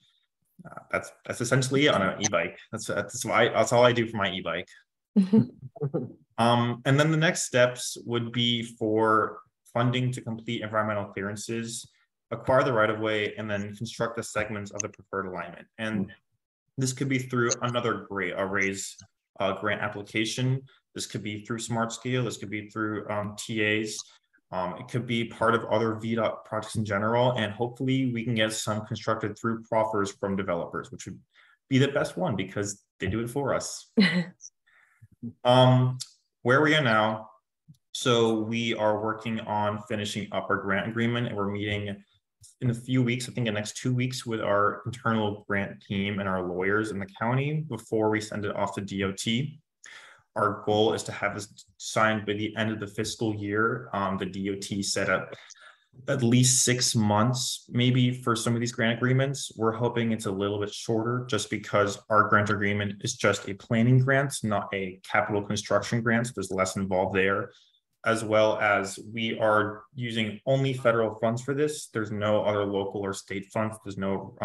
that's essentially it on an e-bike. That's all I do for my e-bike. And then the next steps would be for funding to complete environmental clearances, acquire the right-of-way, and then construct the segments of the preferred alignment. And this could be through another RAISE grant application. This could be through Smart Scale. This could be through TAs. It could be part of other VDOT projects in general. And hopefully we can get some constructed through proffers from developers, which would be the best one because they do it for us. Where we are now, so we are working on finishing up our grant agreement, and we're meeting in a few weeks, I think the next 2 weeks, with our internal grant team and our lawyers in the county before we send it off to DOT. Our goal is to have this signed by the end of the fiscal year. The DOT set up at least 6 months, maybe, for some of these grant agreements. We're hoping it's a little bit shorter, just because our grant agreement is just a planning grant, not a capital construction grant. So there's less involved there, as well as we are using only federal funds for this. There's no other local or state funds. There's no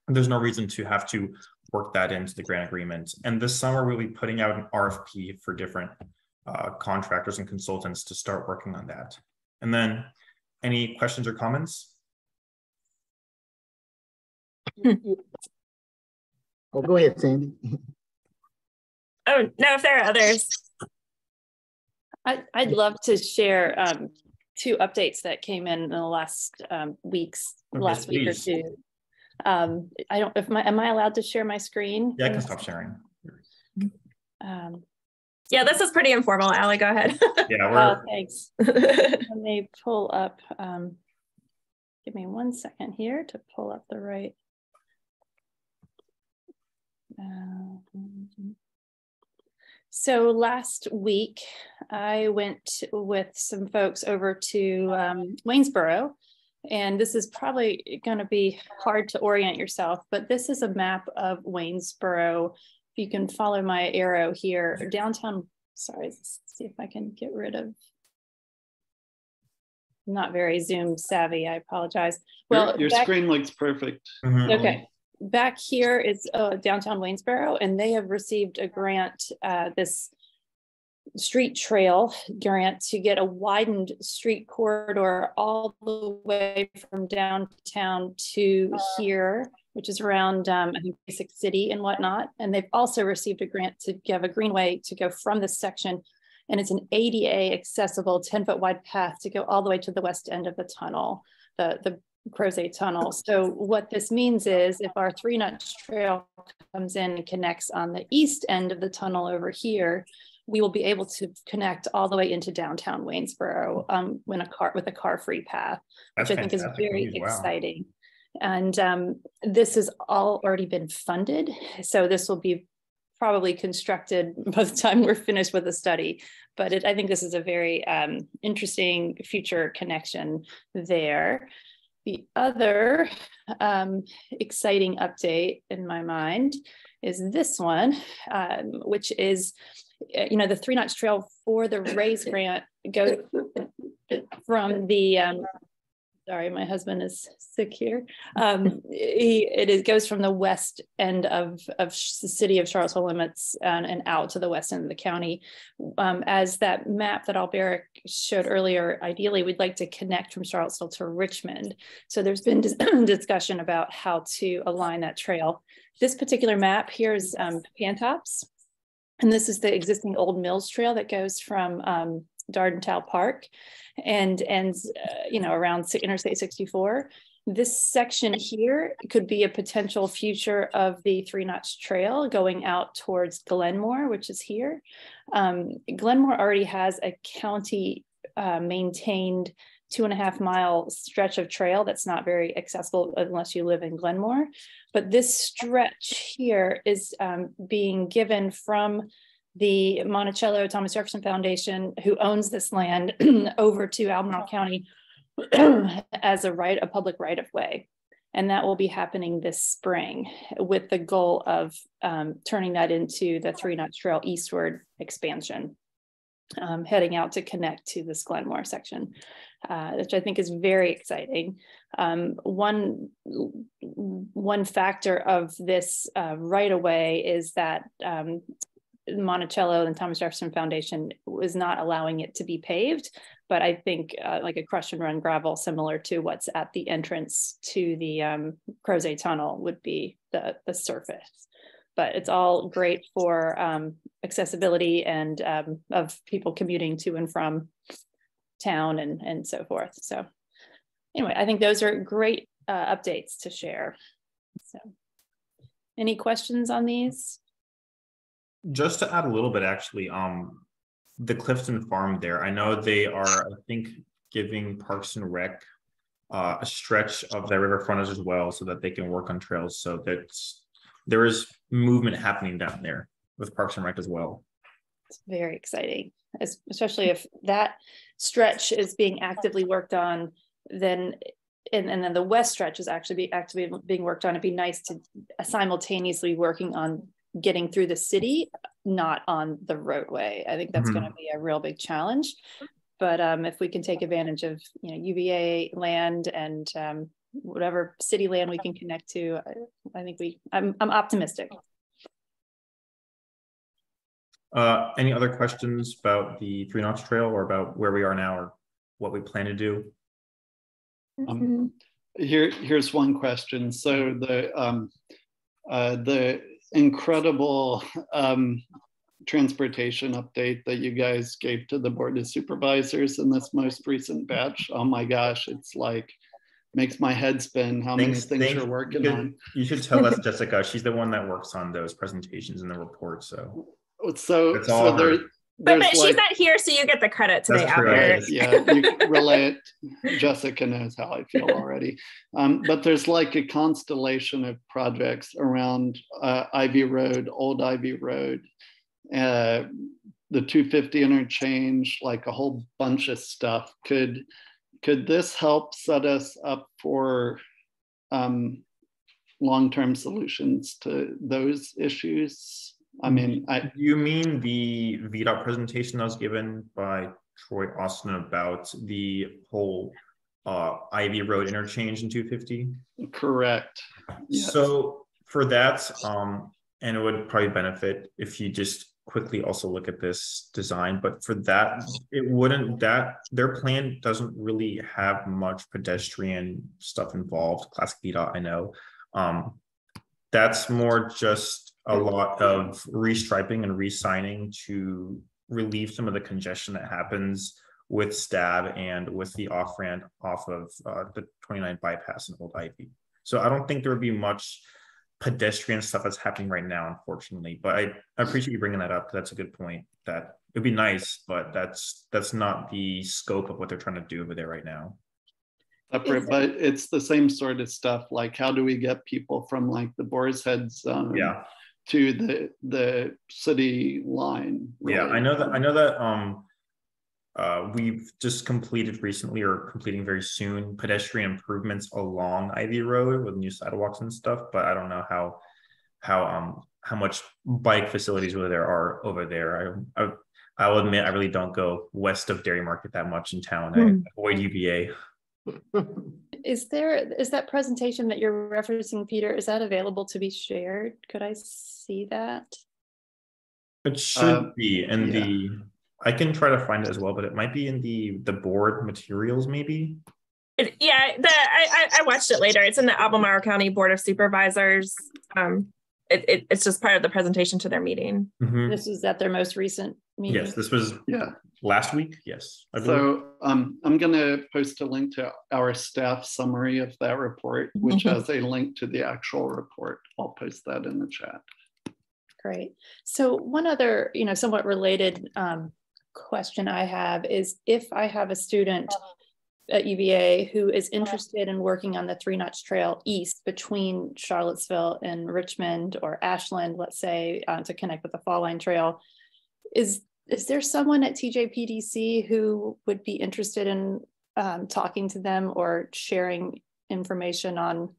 reason to have to work that into the grant agreement. And this summer we'll be putting out an RFP for different contractors and consultants to start working on that. And then any questions or comments? Oh, go ahead, Sandy. Oh, no, if there are others. I'd love to share 2 updates that came in the last week or two. I don't, am I allowed to share my screen? Yeah, I can stop sharing. Yeah, this is pretty informal. Allie, go ahead. Yeah, thanks. Let me pull up, give me 1 second here to pull up the right. So last week, I went with some folks over to Waynesboro, and this is probably going to be hard to orient yourself, but this is a map of Waynesboro. If you can follow my arrow here, downtown, sorry, let's see if I can get rid of, I'm not very Zoom savvy, I apologize. Well, your screen looks perfect. Okay. Back here is downtown Waynesboro, and they have received a grant, this street trail grant, to get a widened street corridor all the way from downtown to here, which is around, I think, Basic City and whatnot. And they've also received a grant to give a greenway to go from this section. And it's an ADA accessible 10-foot wide path to go all the way to the west end of the tunnel, the Crozet Tunnel. So what this means is if our Three Nuts Trail comes in and connects on the east end of the tunnel over here, we will be able to connect all the way into downtown Waynesboro with a car-free path, which I think is very exciting. And this has all already been funded. So this will be probably constructed by the time we're finished with the study. But I think this is a very interesting future connection there. The other exciting update in my mind is this one, which is, the Three Nuts Trail for the RAISE grant goes from the, sorry, my husband is sick here. It goes from the west end of the city of Charlottesville limits and out to the west end of the county. As that map that Alberic showed earlier, ideally we'd like to connect from Charlottesville to Richmond. So there's been discussion about how to align that trail. This particular map here is Pantops, and this is the existing Old Mills Trail that goes from Dardental Park and ends, around Interstate 64. This section here could be a potential future of the Three Notch Trail going out towards Glenmore, which is here. Glenmore already has a county maintained 2.5 mile stretch of trail that's not very accessible unless you live in Glenmore. But this stretch here is being given from the Monticello Thomas Jefferson Foundation, who owns this land, over to Albemarle County as a public right of way. And that will be happening this spring with the goal of turning that into the Three Nuts Trail eastward expansion, heading out to connect to this Glenmore section, which I think is very exciting. One factor of this right away is that Monticello and Thomas Jefferson Foundation was not allowing it to be paved, but I think like a crush and run gravel similar to what's at the entrance to the Crozet Tunnel would be the surface. But it's all great for accessibility and of people commuting to and from town and so forth. So anyway, I think those are great updates to share. So any questions on these? Just to add a little bit, actually, the Clifton Farm there, I know they are, I think, giving Parks and Rec a stretch of their river frontage as well, so that they can work on trails. So there is movement happening down there with Parks and Rec as well. It's very exciting, especially if that stretch is being actively worked on, then and then the west stretch is actually actively being worked on. It'd be nice to simultaneously working on getting through the city, not on the roadway. I think that's going to be a real big challenge. But if we can take advantage of UVA land and whatever city land we can connect to, I think I'm optimistic. Any other questions about the Three Notch Trail or about where we are now or what we plan to do? Here's one question. So the incredible transportation update that you guys gave to the Board of Supervisors in this most recent batch, oh my gosh, it's like makes my head spin how many things you're working on. You should tell us, Jessica. She's the one that works on those presentations and the report. So but she's not here, so you get the credit today. Yeah, you can relay it. Jessica knows how I feel already. But there's like a constellation of projects around Ivy Road, Old Ivy Road, the 250 interchange, like a whole bunch of stuff. Could this help set us up for long-term solutions to those issues? I mean, you mean the VDOT presentation that was given by Troy Austin about the whole Ivy Road interchange in 250? Correct. Yes. So for that, and it would probably benefit if you just quickly also look at this design, but for that, their plan doesn't really have much pedestrian stuff involved. Classic VDOT, I know. That's more just a lot of restriping and re-signing to relieve some of the congestion that happens with Stab and with the off-ramp off of the 29 bypass in Old Ivy. So I don't think there would be much pedestrian stuff that's happening right now, unfortunately. But I appreciate you bringing that up. That's a good point. That it'd be nice, but that's not the scope of what they're trying to do over there right now. Separate, but it's the same sort of stuff. Like, how do we get people from like the Boar's Head zone to the city line? Really? Yeah, I know that. We've just completed recently, or completing very soon, pedestrian improvements along Ivy Road with new sidewalks and stuff. But I don't know how much bike facilities there are over there. I'll admit I really don't go west of Dairy Market that much in town. I avoid UVA. Is that presentation that you're referencing, Peter? Is that available to be shared? Could I see that? It should be in I can try to find it as well, but it might be in the board materials, maybe. I watched it later. It's in the Albemarle County Board of Supervisors. It's just part of the presentation to their meeting. Mm-hmm. This was at their most recent meeting. Yes, this was last week. Yes. So I'm going to post a link to our staff summary of that report, which has a link to the actual report. I'll post that in the chat. Great. So one other, somewhat related question I have is, if I have a student at UVA who is interested in working on the 3-notch trail east between Charlottesville and Richmond or Ashland, let's say, to connect with the Fall Line Trail, is there someone at TJPDC who would be interested in talking to them or sharing information on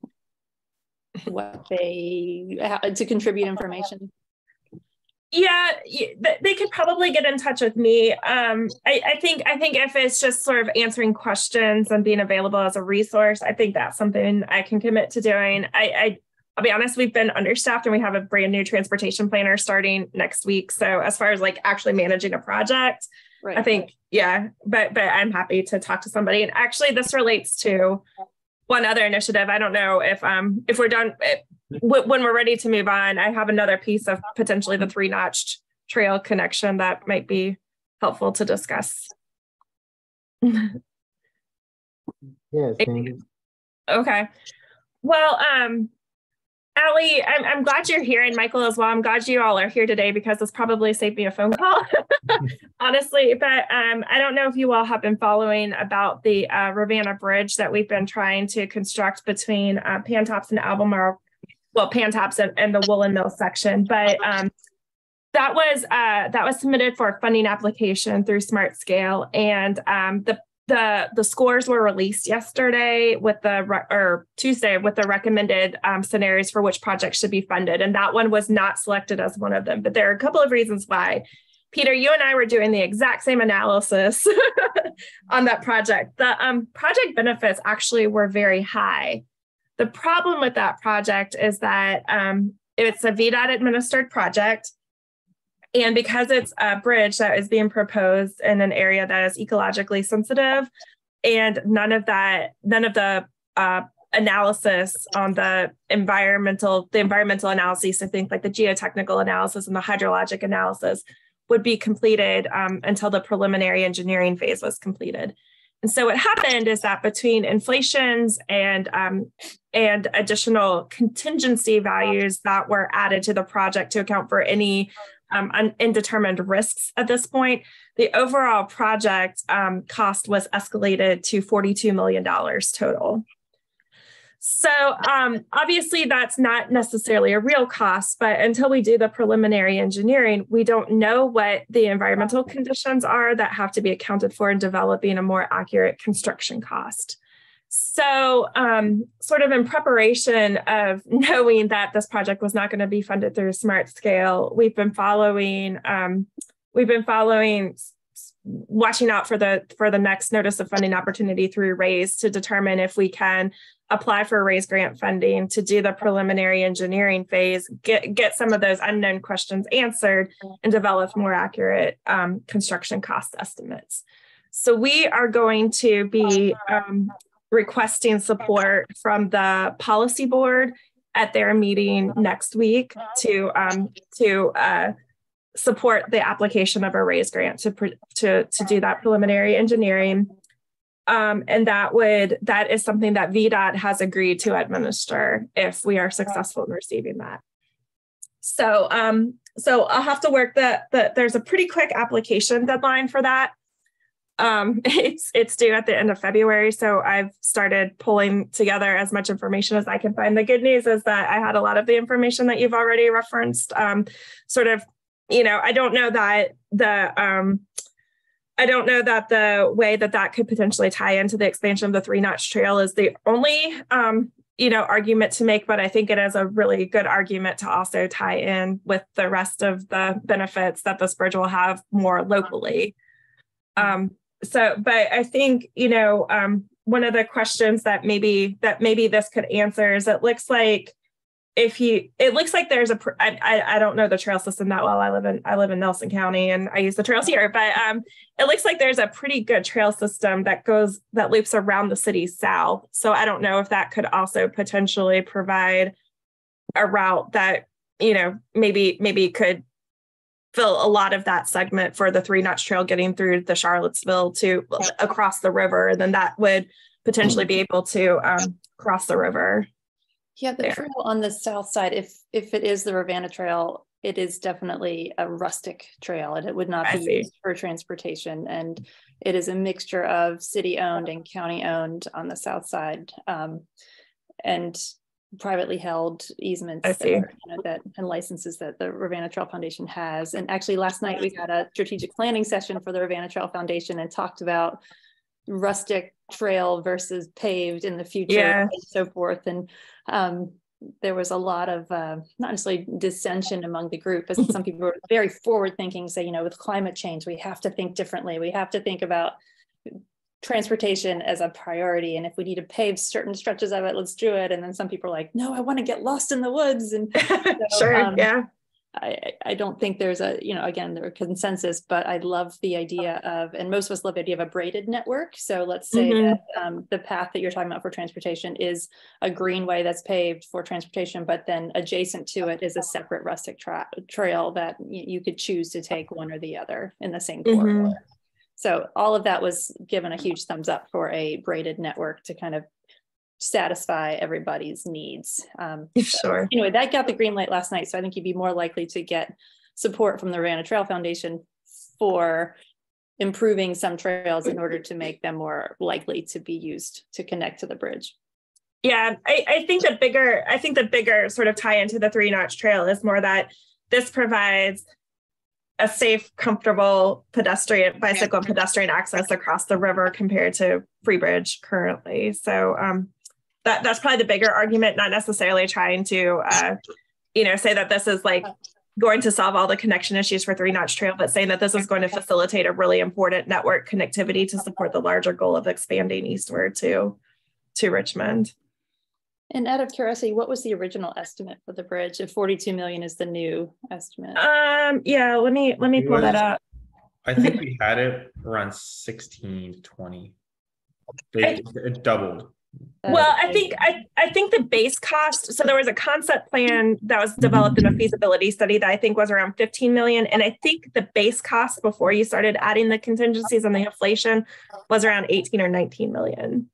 what to contribute information? Yeah, they could probably get in touch with me. I think if it's just sort of answering questions and being available as a resource, I think that's something I can commit to doing. I'll be honest, we've been understaffed and we have a brand new transportation planner starting next week. So as far as like actually managing a project, right. I think, but I'm happy to talk to somebody. And actually this relates to one other initiative. I don't know if we're done, when we're ready to move on, I have another piece of potentially the 3-notched trail connection that might be helpful to discuss. Yes, Sandy. Okay. Well, Allie, I'm glad you're here, and Michael as well. I'm glad you all are here today because this probably saved me a phone call, honestly. But I don't know if you all have been following about the Ravenna Bridge that we've been trying to construct between Pantops and Albemarle. Well, Pantops and the Woolen Mill section, but that was submitted for a funding application through Smart Scale, and the scores were released yesterday Tuesday with the recommended scenarios for which projects should be funded, and that one was not selected as one of them. But there are a couple of reasons why. Peter, you and I were doing the exact same analysis on that project. The project benefits actually were very high. The problem with that project is that it's a VDOT administered project. And because it's a bridge that is being proposed in an area that is ecologically sensitive, and none of the analysis on the environmental analyses, I think like the geotechnical analysis and the hydrologic analysis would be completed until the preliminary engineering phase was completed. And so what happened is that between inflations and additional contingency values that were added to the project to account for any undetermined risks at this point, the overall project cost was escalated to $42 million total. So obviously that's not necessarily a real cost, but until we do the preliminary engineering, we don't know what the environmental conditions are that have to be accounted for in developing a more accurate construction cost. So sort of in preparation of knowing that this project was not going to be funded through Smart Scale, we've been following, watching out for the next notice of funding opportunity through RAISE to determine if we can apply for RAISE grant funding to do the preliminary engineering phase, get some of those unknown questions answered, and develop more accurate construction cost estimates. So we are going to be requesting support from the policy board at their meeting next week to support the application of a RAISE grant to do that preliminary engineering. And that is something that VDOT has agreed to administer if we are successful in receiving that. So I'll have to work there's a pretty quick application deadline for that. It's due at the end of February. So I've started pulling together as much information as I can find. The good news is that I had a lot of the information that you've already referenced. I don't know that the way that could potentially tie into the expansion of the 3-notch trail is the only, argument to make, but I think it is a really good argument to also tie in with the rest of the benefits that this bridge will have more locally. But I think, one of the questions that maybe this could answer is it looks like there's I don't know the trail system that well. I live in Nelson County and I use the trails here, but it looks like there's a pretty good trail system that loops around the city south. So I don't know if that could also potentially provide a route that, maybe could fill a lot of that segment for the 3-notch trail getting through the Charlottesville to across the river. And then that would potentially be able to cross the river. Yeah, the trail on the south side, if it is the Ravenna Trail, it is definitely a rustic trail and it would not be used for transportation. And it is a mixture of city-owned and county-owned on the south side, and privately held easements and licenses that the Ravenna Trail Foundation has. And actually last night we had a strategic planning session for the Ravenna Trail Foundation and talked about rustic trail versus paved in the future and so forth. And there was a lot of not necessarily dissension among the group, as some people were very forward thinking, say, with climate change, we have to think differently. We have to think about transportation as a priority. And if we need to pave certain stretches of it, let's do it. And then some people are like, no, I want to get lost in the woods. And so, I don't think there's again, there are consensus, but I love the idea of, and most of us love the idea of a braided network. So let's say that the path that you're talking about for transportation is a greenway that's paved for transportation, but then adjacent to it is a separate rustic trail that you could choose to take one or the other in the same corridor. So all of that was given a huge thumbs up for a braided network to kind of satisfy everybody's needs. Sure. Anyway, that got the green light last night. So I think you'd be more likely to get support from the Ravenna Trail Foundation for improving some trails in order to make them more likely to be used to connect to the bridge. Yeah, I think the bigger sort of tie into the 3-notch trail is more that this provides a safe, comfortable bicycle and pedestrian access across the river compared to Free Bridge currently. So that's probably the bigger argument, not necessarily trying to, say that this is like going to solve all the connection issues for 3-notch trail, but saying that this is going to facilitate a really important network connectivity to support the larger goal of expanding eastward to Richmond. And out of curiosity, what was the original estimate for the bridge? If 42 million is the new estimate? Yeah, let me pull that up. I think we had it around 16 to 20. It doubled. Well, I think the base cost, so there was a concept plan that was developed in a feasibility study that I think was around 15 million. And I think the base cost before you started adding the contingencies and the inflation was around 18 or 19 million.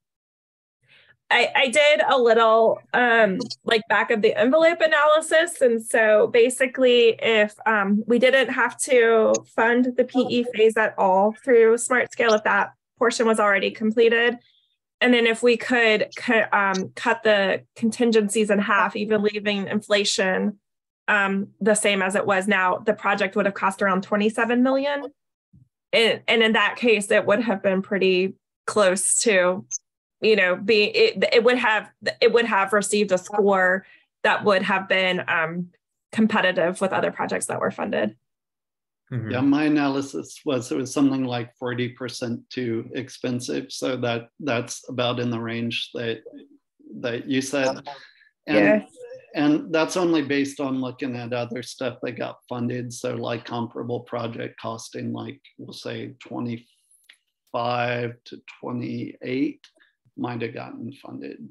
I did a little like back of the envelope analysis. And so basically if we didn't have to fund the PE phase at all through Smart Scale, if that portion was already completed, and then if we could cut the contingencies in half, even leaving inflation the same as it was now, the project would have cost around 27 million. And in that case, it would have been pretty close to, you know, it would have received a score that would have been competitive with other projects that were funded. Mm-hmm. Yeah, my analysis was it was something like 40% too expensive. So that's about in the range that you said. And, and that's only based on looking at other stuff that got funded. So like comparable project costing, like we'll say 25 to 28 might have gotten funded.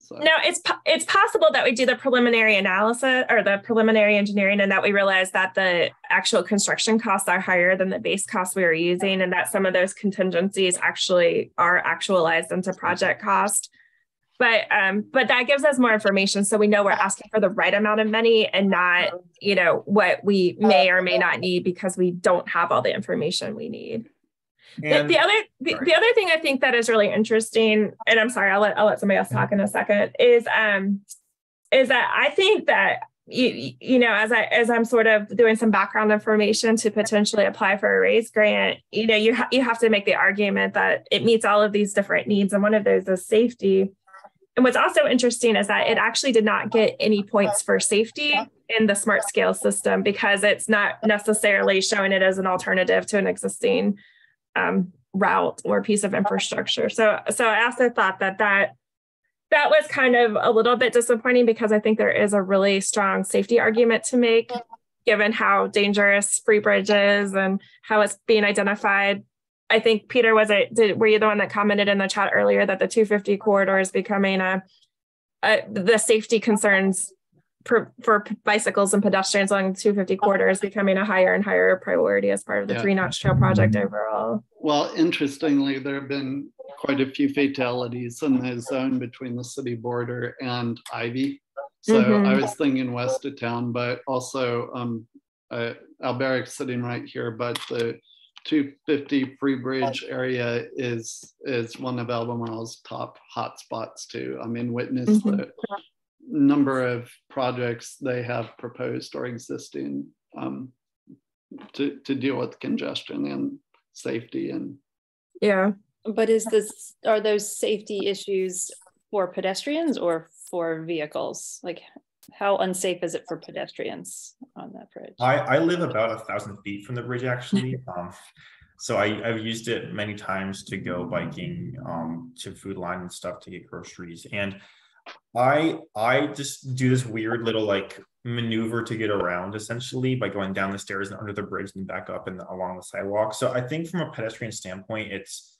So. No, it's possible that we do the preliminary analysis or the preliminary engineering and that we realize that the actual construction costs are higher than the base costs we were using, and that some of those contingencies actually are actualized into project cost. But that gives us more information, so we know we're asking for the right amount of money and not, you know, what we may or may not need because we don't have all the information we need. And the other thing I think that is really interesting, and I'm sorry, I'll let somebody else talk in a second, is that I think that you know, as I'm sort of doing some background information to potentially apply for a RAISE grant, you know, you have to make the argument that it meets all of these different needs, and one of those is safety. And what's also interesting is that it actually did not get any points for safety in the Smart Scale system because it's not necessarily showing it as an alternative to an existing route or piece of infrastructure. So I also thought that was kind of a little bit disappointing because I think there is a really strong safety argument to make given how dangerous Free Bridge is and how it's being identified. I think Peter, were you the one that commented in the chat earlier that the 250 corridor is becoming the safety concerns for bicycles and pedestrians along the 250 corridor is becoming a higher and higher priority as part of the 3-Notch Trail project overall. Well, interestingly, there have been quite a few fatalities in the zone between the city border and Ivy. So I was thinking west of town, but also Alberic's sitting right here, but the 250 Free Bridge area is one of Albemarle's top hotspots too. I mean, witness the number of projects they have proposed or existing to deal with congestion and safety. And but are those safety issues for pedestrians or for vehicles? Like, how unsafe is it for pedestrians on that bridge? I live about 1,000 feet from the bridge actually. So I've used it many times to go biking to Food Line and stuff to get groceries, and I just do this weird little like maneuver to get around essentially by going down the stairs and under the bridge and back up and along the sidewalk. So I think from a pedestrian standpoint, it's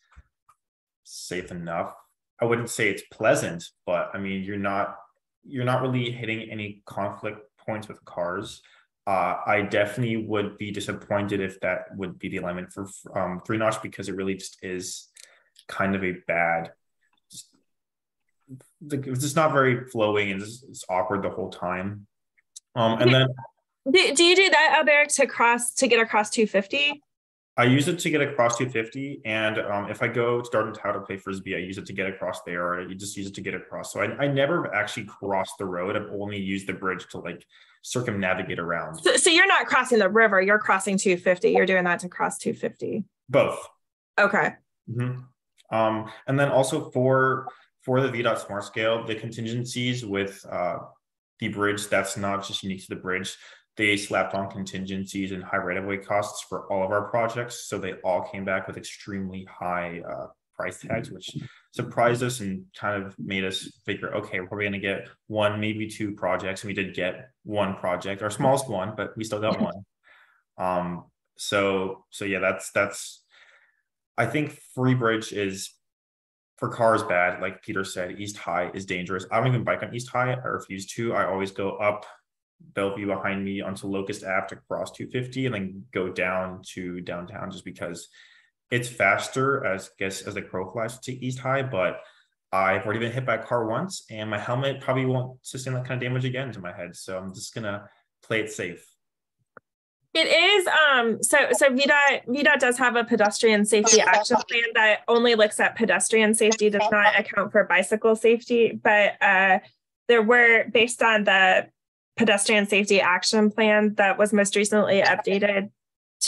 safe enough. I wouldn't say it's pleasant, but I mean, you're not really hitting any conflict points with cars. I definitely would be disappointed if that would be the alignment for 3-Notch because it really just is kind of a bad. It's just not very flowing and it's awkward the whole time. And then do you do that, Alberic, to get across 250? I use it to get across 250, and if I go to Darden Tower to play frisbee, I use it to get across there, or you just use it to get across. So I never actually crossed the road. I've only used the bridge to like circumnavigate around. So you're not crossing the river, you're crossing 250. You're doing that to cross 250. Both. Okay. And then also for the VDOT Smart Scale, the contingencies with the bridge, that's not just unique to the bridge. They slapped on contingencies and high right-of-way costs for all of our projects. So they all came back with extremely high price tags, which surprised us and kind of made us figure, okay, we're probably going to get one, maybe two projects. And we did get one project, our smallest one, but we still got one. So yeah, that's I think Free Bridge is for cars bad. Like Peter said, East High is dangerous. I don't even bike on East High. I refuse to. I always go up Bellevue behind me onto Locust Ave to cross 250 and then go down to downtown, just because it's faster as the crow flies to East High. But I've already been hit by a car once, and my helmet probably won't sustain that kind of damage again to my head. So I'm just gonna play it safe. It is so VDOT does have a pedestrian safety action plan that only looks at pedestrian safety, does not account for bicycle safety. But there were, based on the pedestrian safety action plan that was most recently updated,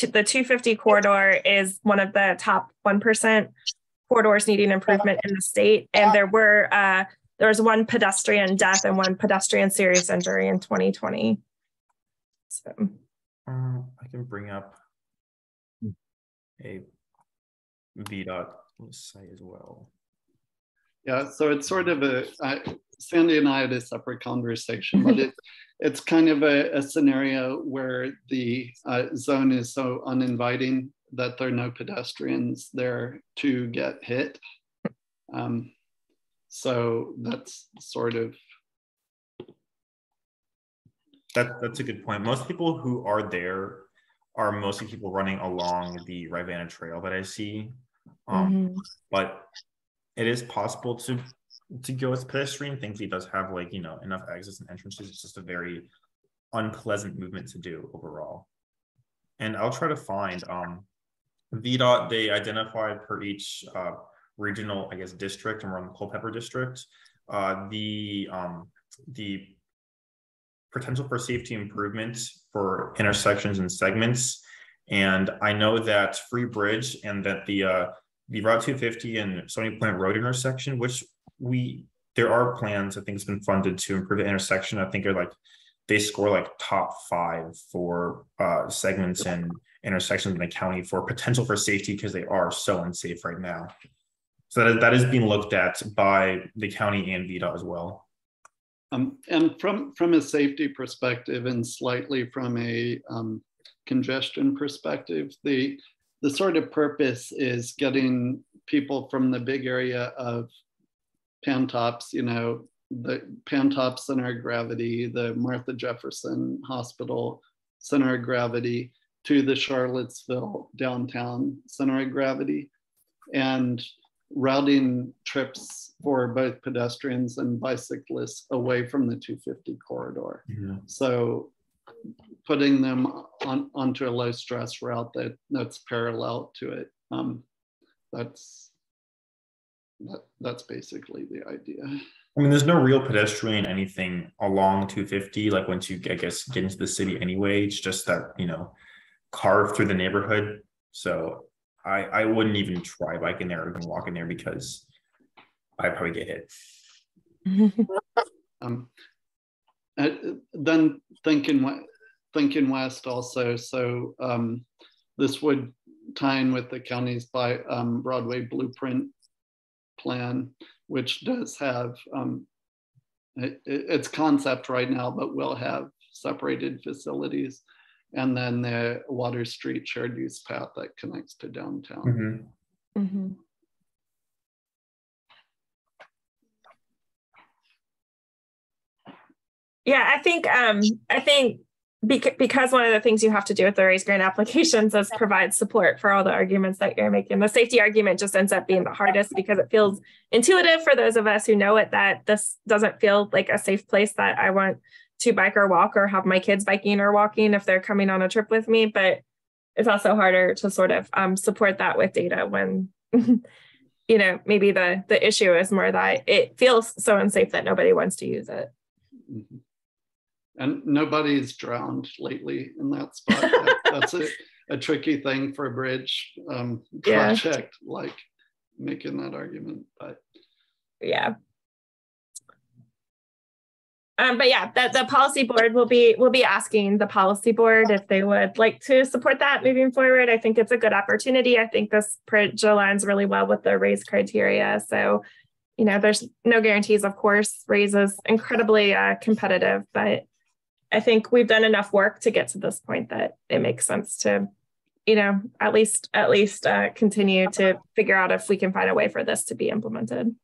the 250 corridor is one of the top 1% corridors needing improvement in the state. And there was one pedestrian death and one pedestrian serious injury in 2020. So I can bring up a VDOT site as well. Yeah, so it's sort of Sandy and I had a separate conversation, but it's kind of a scenario where the zone is so uninviting that there are no pedestrians there to get hit. So that's sort of. That's a good point. Most people who are there are mostly people running along the Rivanna Trail that I see. But it is possible to go as pedestrian. Thankfully, it does have, like, you know, enough exits and entrances. It's just a very unpleasant movement to do overall. And I'll try to find VDOT. They identified per each regional, I guess, district, and we're on the Culpeper district. The potential for safety improvements for intersections and segments. And I know that Free Bridge and that the Route 250 and Stony Point Road intersection, which there are plans, I think it's been funded to improve the intersection. I think they score like top 5 for segments and intersections in the county for potential for safety, because they are so unsafe right now. So that is being looked at by the county and VDOT as well. And from a safety perspective and slightly from a congestion perspective, the sort of purpose is getting people from the big area of Pantops, you know, the Pantops Center of Gravity, the Martha Jefferson Hospital Center of Gravity, to the Charlottesville downtown Center of Gravity, and routing trips for both pedestrians and bicyclists away from the 250 corridor. Yeah. So putting them onto a low stress route that's parallel to it. That's basically the idea. I mean, there's no real pedestrian anything along 250, like once you, I guess, get into the city anyway. It's just that, you know, carved through the neighborhood. So I wouldn't even try biking there or even walking there, because I'd probably get hit. Then thinking west also, so this would tie in with the county's Broadway blueprint plan, which does have its concept right now, but will have separated facilities, and then the Water Street shared use path that connects to downtown. Yeah, I think because one of the things you have to do with the raise grant applications is provide support for all the arguments that you're making. The safety argument just ends up being the hardest, because it feels intuitive for those of us who know it, that this doesn't feel like a safe place that I want to bike or walk or have my kids biking or walking if they're coming on a trip with me. But it's also harder to sort of support that with data when, you know, maybe the issue is more that it feels so unsafe that nobody wants to use it. And nobody's drowned lately in that spot. That's a tricky thing for a bridge project, like making that argument. But yeah. But yeah, the policy board will be asking the policy board if they would like to support that moving forward. I think it's a good opportunity. I think this bridge aligns really well with the raise criteria. So, you know, there's no guarantees, of course. Raise is incredibly competitive, but I think we've done enough work to get to this point that it makes sense to at least continue to figure out if we can find a way for this to be implemented.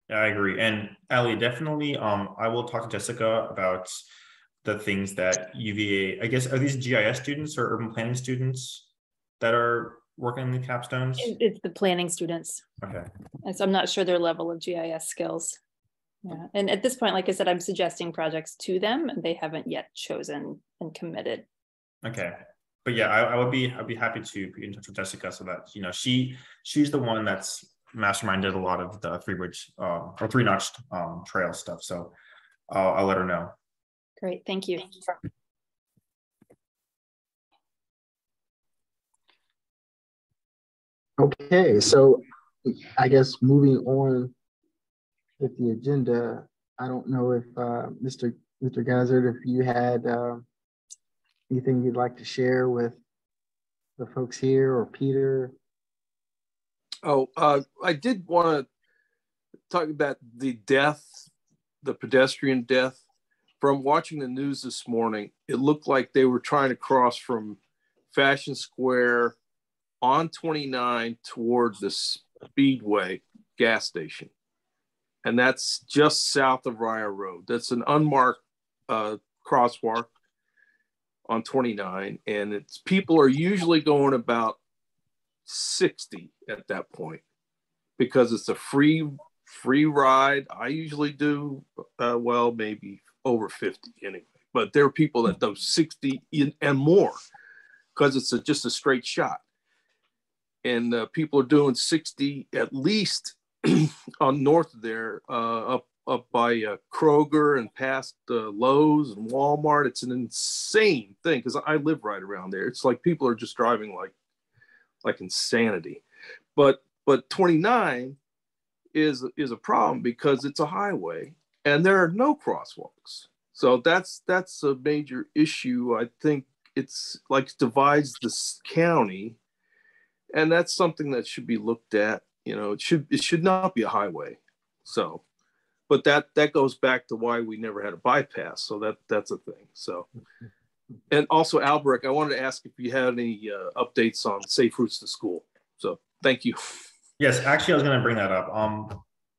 Yeah, I agree. And Allie, definitely, I will talk to Jessica about the things that UVA, I guess, are these GIS students or urban planning students that are working on the capstones? It's the planning students. Okay. And so I'm not sure their level of GIS skills. Yeah. And at this point, like I said, I'm suggesting projects to them and they haven't yet chosen and committed. Okay. But yeah, I'd be happy to be in touch with Jessica so that, she's the one that's masterminded a lot of the three notched trail stuff. So I'll let her know. Great. Thank you. Okay, so I guess moving on with the agenda, I don't know if Mr. Geisert, if you had anything you'd like to share with the folks here, or Peter. Oh, I did want to talk about the pedestrian death. From watching the news this morning, it looked like they were trying to cross from Fashion Square on 29 toward the Speedway gas station. And that's just south of Ryer Road. That's an unmarked crosswalk on 29. And people are usually going about 60 at that point because it's a free ride. I usually do, maybe over 50 anyway. But there are people that do 60 and more because it's just a straight shot. And people are doing 60 at least on north of there, up by Kroger and past Lowe's and Walmart. It's an insane thing because I live right around there. It's like people are just driving like insanity. But 29 is a problem because it's a highway and there are no crosswalks. So that's a major issue. I think it's like divides this county. And that's something that should be looked at. It should not be a highway. So, but that goes back to why we never had a bypass. So that's a thing. So, and also Albrecht, I wanted to ask if you had any updates on safe routes to school. So thank you. Yes, actually, I was going to bring that up.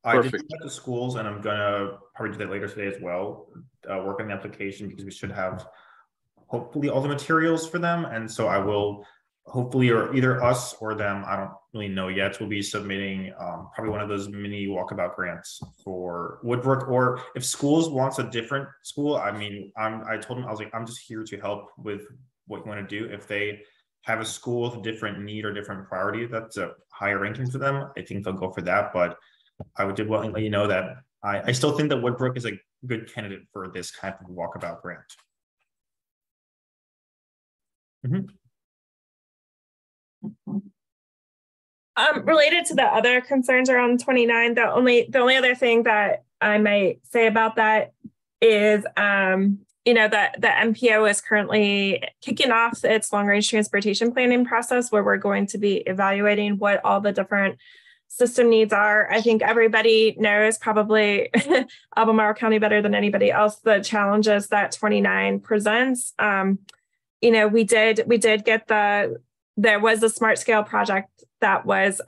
I did Perfect. talk to schools, and I'm going to probably do that later today as well. Work on the application because we should have hopefully all the materials for them, and so I will hopefully, or either us or them, I don't really know yet, will be submitting probably one of those mini walkabout grants for Woodbrook, or if schools wants a different school, I told them, I was like, I'm just here to help with what you want to do. If they have a school with a different need or different priority, that's a higher ranking for them, I think they'll go for that. But I did want to let you know that I still think that Woodbrook is a good candidate for this kind of walkabout grant. Mm-hmm. Related to the other concerns around 29, the only other thing that I might say about that is, that the MPO is currently kicking off its long-range transportation planning process, where we're going to be evaluating what all the different system needs are. I think everybody knows, probably Albemarle County better than anybody else, the challenges that 29 presents. We did get there was a smart scale project that was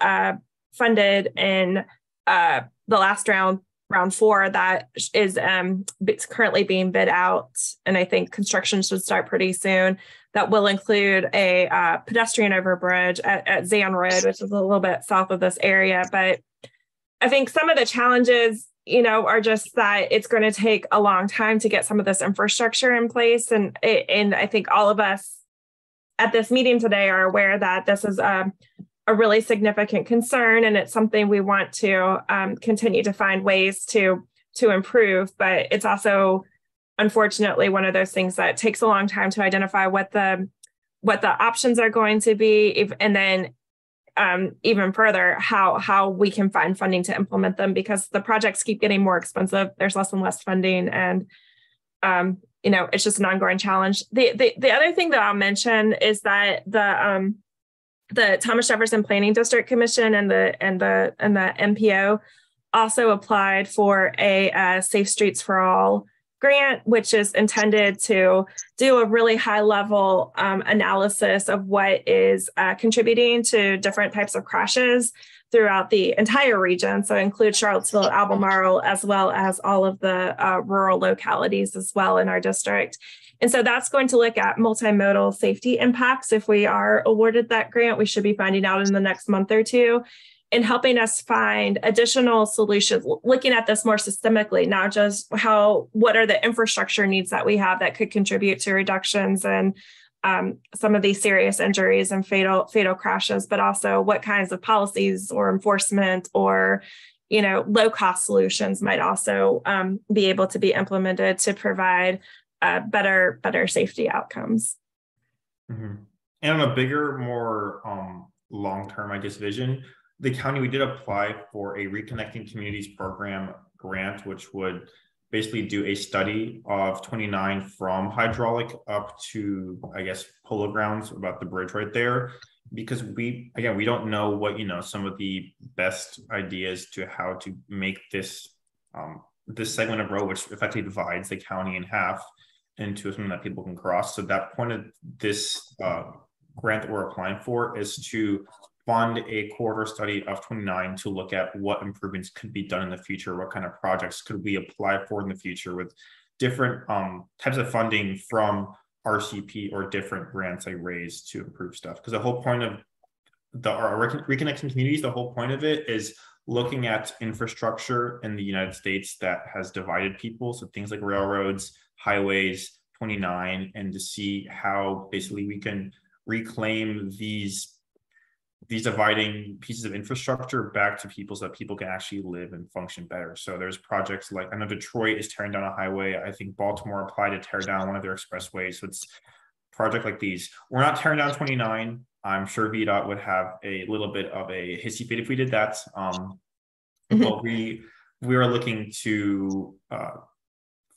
funded in the last round 4 that is it's currently being bid out, and I think construction should start pretty soon. That will include a pedestrian overbridge at Zan Road, which is a little bit south of this area. But I think some of the challenges, are just that it's going to take a long time to get some of this infrastructure in place, and I think all of us at this meeting today are aware that this is a really significant concern, and it's something we want to continue to find ways to improve. But it's also, unfortunately, one of those things that takes a long time to identify what the options are going to be, and then even further how we can find funding to implement them, because the projects keep getting more expensive. There's less and less funding, and it's just an ongoing challenge. The other thing that I'll mention is that the Thomas Jefferson Planning District Commission and the MPO also applied for a Safe Streets for All grant, which is intended to do a really high level analysis of what is contributing to different types of crashes throughout the entire region. So include Charlottesville, Albemarle, as well as all of the rural localities as well in our district. And so that's going to look at multimodal safety impacts. If we are awarded that grant, we should be finding out in the next month or two, and helping us find additional solutions, looking at this more systemically, not just what are the infrastructure needs that we have that could contribute to reductions and some of these serious injuries and fatal crashes, but also what kinds of policies or enforcement or low cost solutions might also be able to be implemented to provide better safety outcomes. Mm-hmm. And on a bigger, more long-term, I guess, vision, the county, we did apply for a Reconnecting Communities Program grant, which would basically do a study of 29 from hydraulic up to, I guess, polo grounds, about the bridge right there, because we don't know what, some of the best ideas to how to make this this segment of road, which effectively divides the county in half, into something that people can cross. So that point of this grant that we're applying for is to fund a corridor study of 29 to look at what improvements could be done in the future, what kind of projects could we apply for in the future with different types of funding from RCP or different grants I raised to improve stuff. Because the whole point of Reconnecting Communities, the whole point of it is looking at infrastructure in the United States that has divided people. So things like railroads, highways, 29, and to see how basically we can reclaim these dividing pieces of infrastructure back to people so that people can actually live and function better. So there's projects like, I know Detroit is tearing down a highway. I think Baltimore applied to tear down one of their expressways. So it's a project like these. We're not tearing down 29. I'm sure VDOT would have a little bit of a hissy fit if we did that. But we are looking to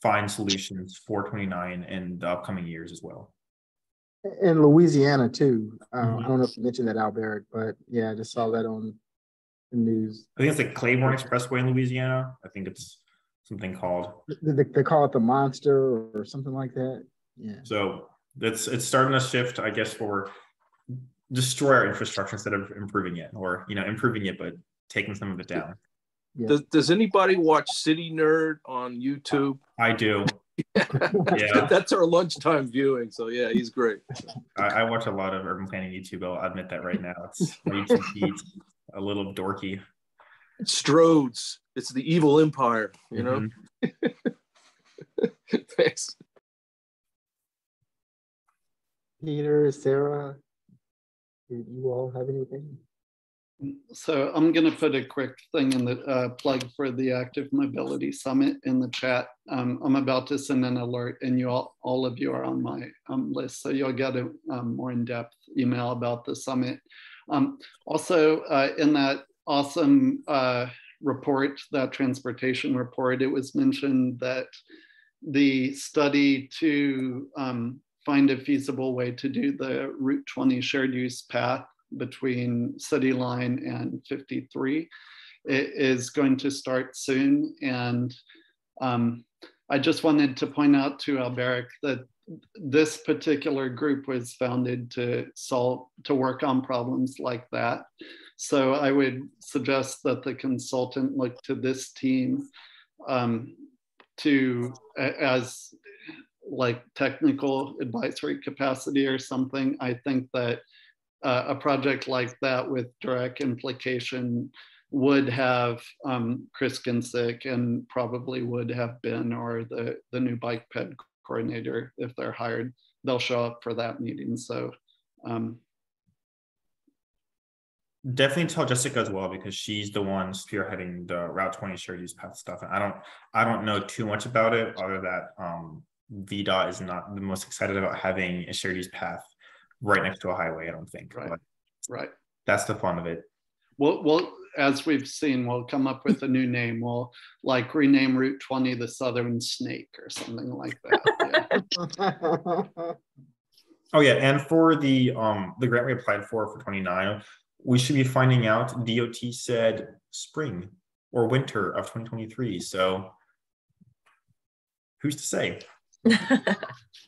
find solutions for 29 in the upcoming years as well. In Louisiana too. I don't know if you mentioned that, Alberic, but yeah, I just saw that on the news. I think it's the Claiborne Expressway in Louisiana. I think it's something called. They call it the Monster or something like that. Yeah. So it's starting to shift, I guess, for destroy our infrastructure instead of improving it, or improving it but taking some of it down. Yeah. Does anybody watch City Nerd on YouTube? I do. Yeah, that's our lunchtime viewing. So yeah, he's great. I watch a lot of urban planning YouTube. I'll admit that right now. It's YouTube feeds a little dorky. Strodes. It's the evil empire. Thanks. Peter, Sarah, do you all have anything? So I'm going to put a quick thing in the plug for the Active Mobility Summit in the chat. I'm about to send an alert, and all of you are on my list, so you'll get a more in-depth email about the summit. Also, in that awesome report, that transportation report, it was mentioned that the study to find a feasible way to do the Route 20 shared use path between City Line and 53 is going to start soon. And I just wanted to point out to Alberic that this particular group was founded to work on problems like that. So I would suggest that the consultant look to this team as like technical advisory capacity or something. I think that a project like that with direct implication would have Chris Ginsick and probably would have been, or the new bike ped coordinator, if they're hired, they'll show up for that meeting. So definitely tell Jessica as well, because she's the one spearheading the Route 20 shared use path stuff. And I don't know too much about it, other that VDOT is not the most excited about having a shared use path right next to a highway, I don't think. Right. But right. That's the fun of it. Well, as we've seen, we'll come up with a new name. We'll like rename Route 20 the Southern Snake or something like that. Yeah. Oh yeah, and for the grant we applied for 29, we should be finding out. DOT said spring or winter of 2023. So who's to say?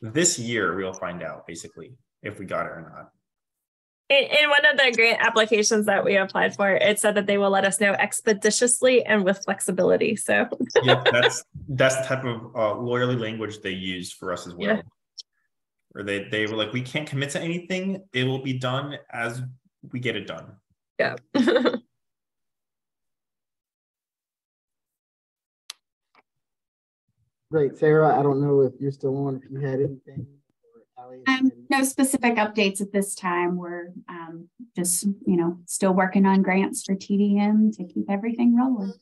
This year, we'll find out, basically, if we got it or not. In one of the grant applications that we applied for, it said that they will let us know expeditiously and with flexibility. So yeah, that's the type of lawyerly language they use for us as well. Yeah. Or they were like, we can't commit to anything. It will be done as we get it done. Yeah. Great, Sarah. I don't know if you're still on, if you had anything. No specific updates at this time. We're just, still working on grants for TDM to keep everything rolling.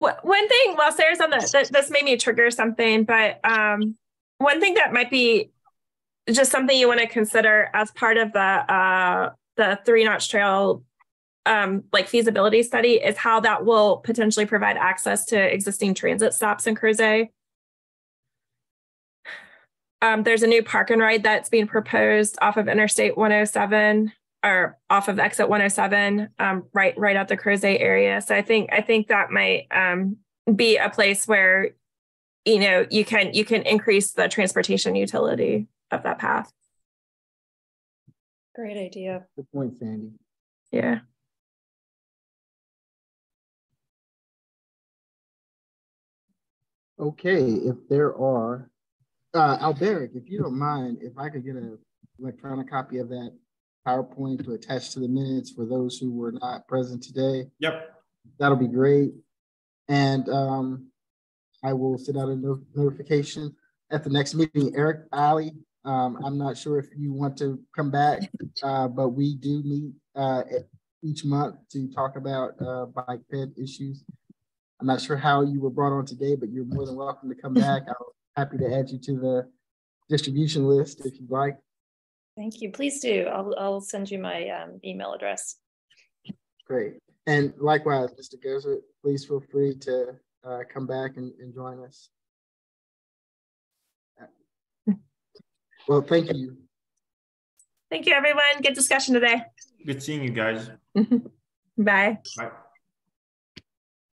One thing, while Sarah's on this made me trigger something, but one thing that might be just something you want to consider as part of the 3 Notch Trail like feasibility study is how that will potentially provide access to existing transit stops in Crozet. There's a new park and ride that's being proposed off of Interstate 107 or off of exit 107, right at the Crozet area. So I think that might be a place where, you can increase the transportation utility of that path. Great idea. Good point, Sandy. Yeah. Okay, if there are, Alberic, if you don't mind, if I could get an electronic copy of that PowerPoint to attach to the minutes for those who were not present today. Yep. That'll be great. And I will send out a notification at the next meeting. Eric, Ali, I'm not sure if you want to come back, but we do meet each month to talk about bike ped issues. I'm not sure how you were brought on today, but you're more than welcome to come back. I'm happy to add you to the distribution list if you'd like. Thank you. Please do. I'll send you my email address. Great. And likewise, Mr. Gozer, please feel free to come back and join us. Well, thank you. Thank you, everyone. Good discussion today. Good seeing you guys. Bye. Bye.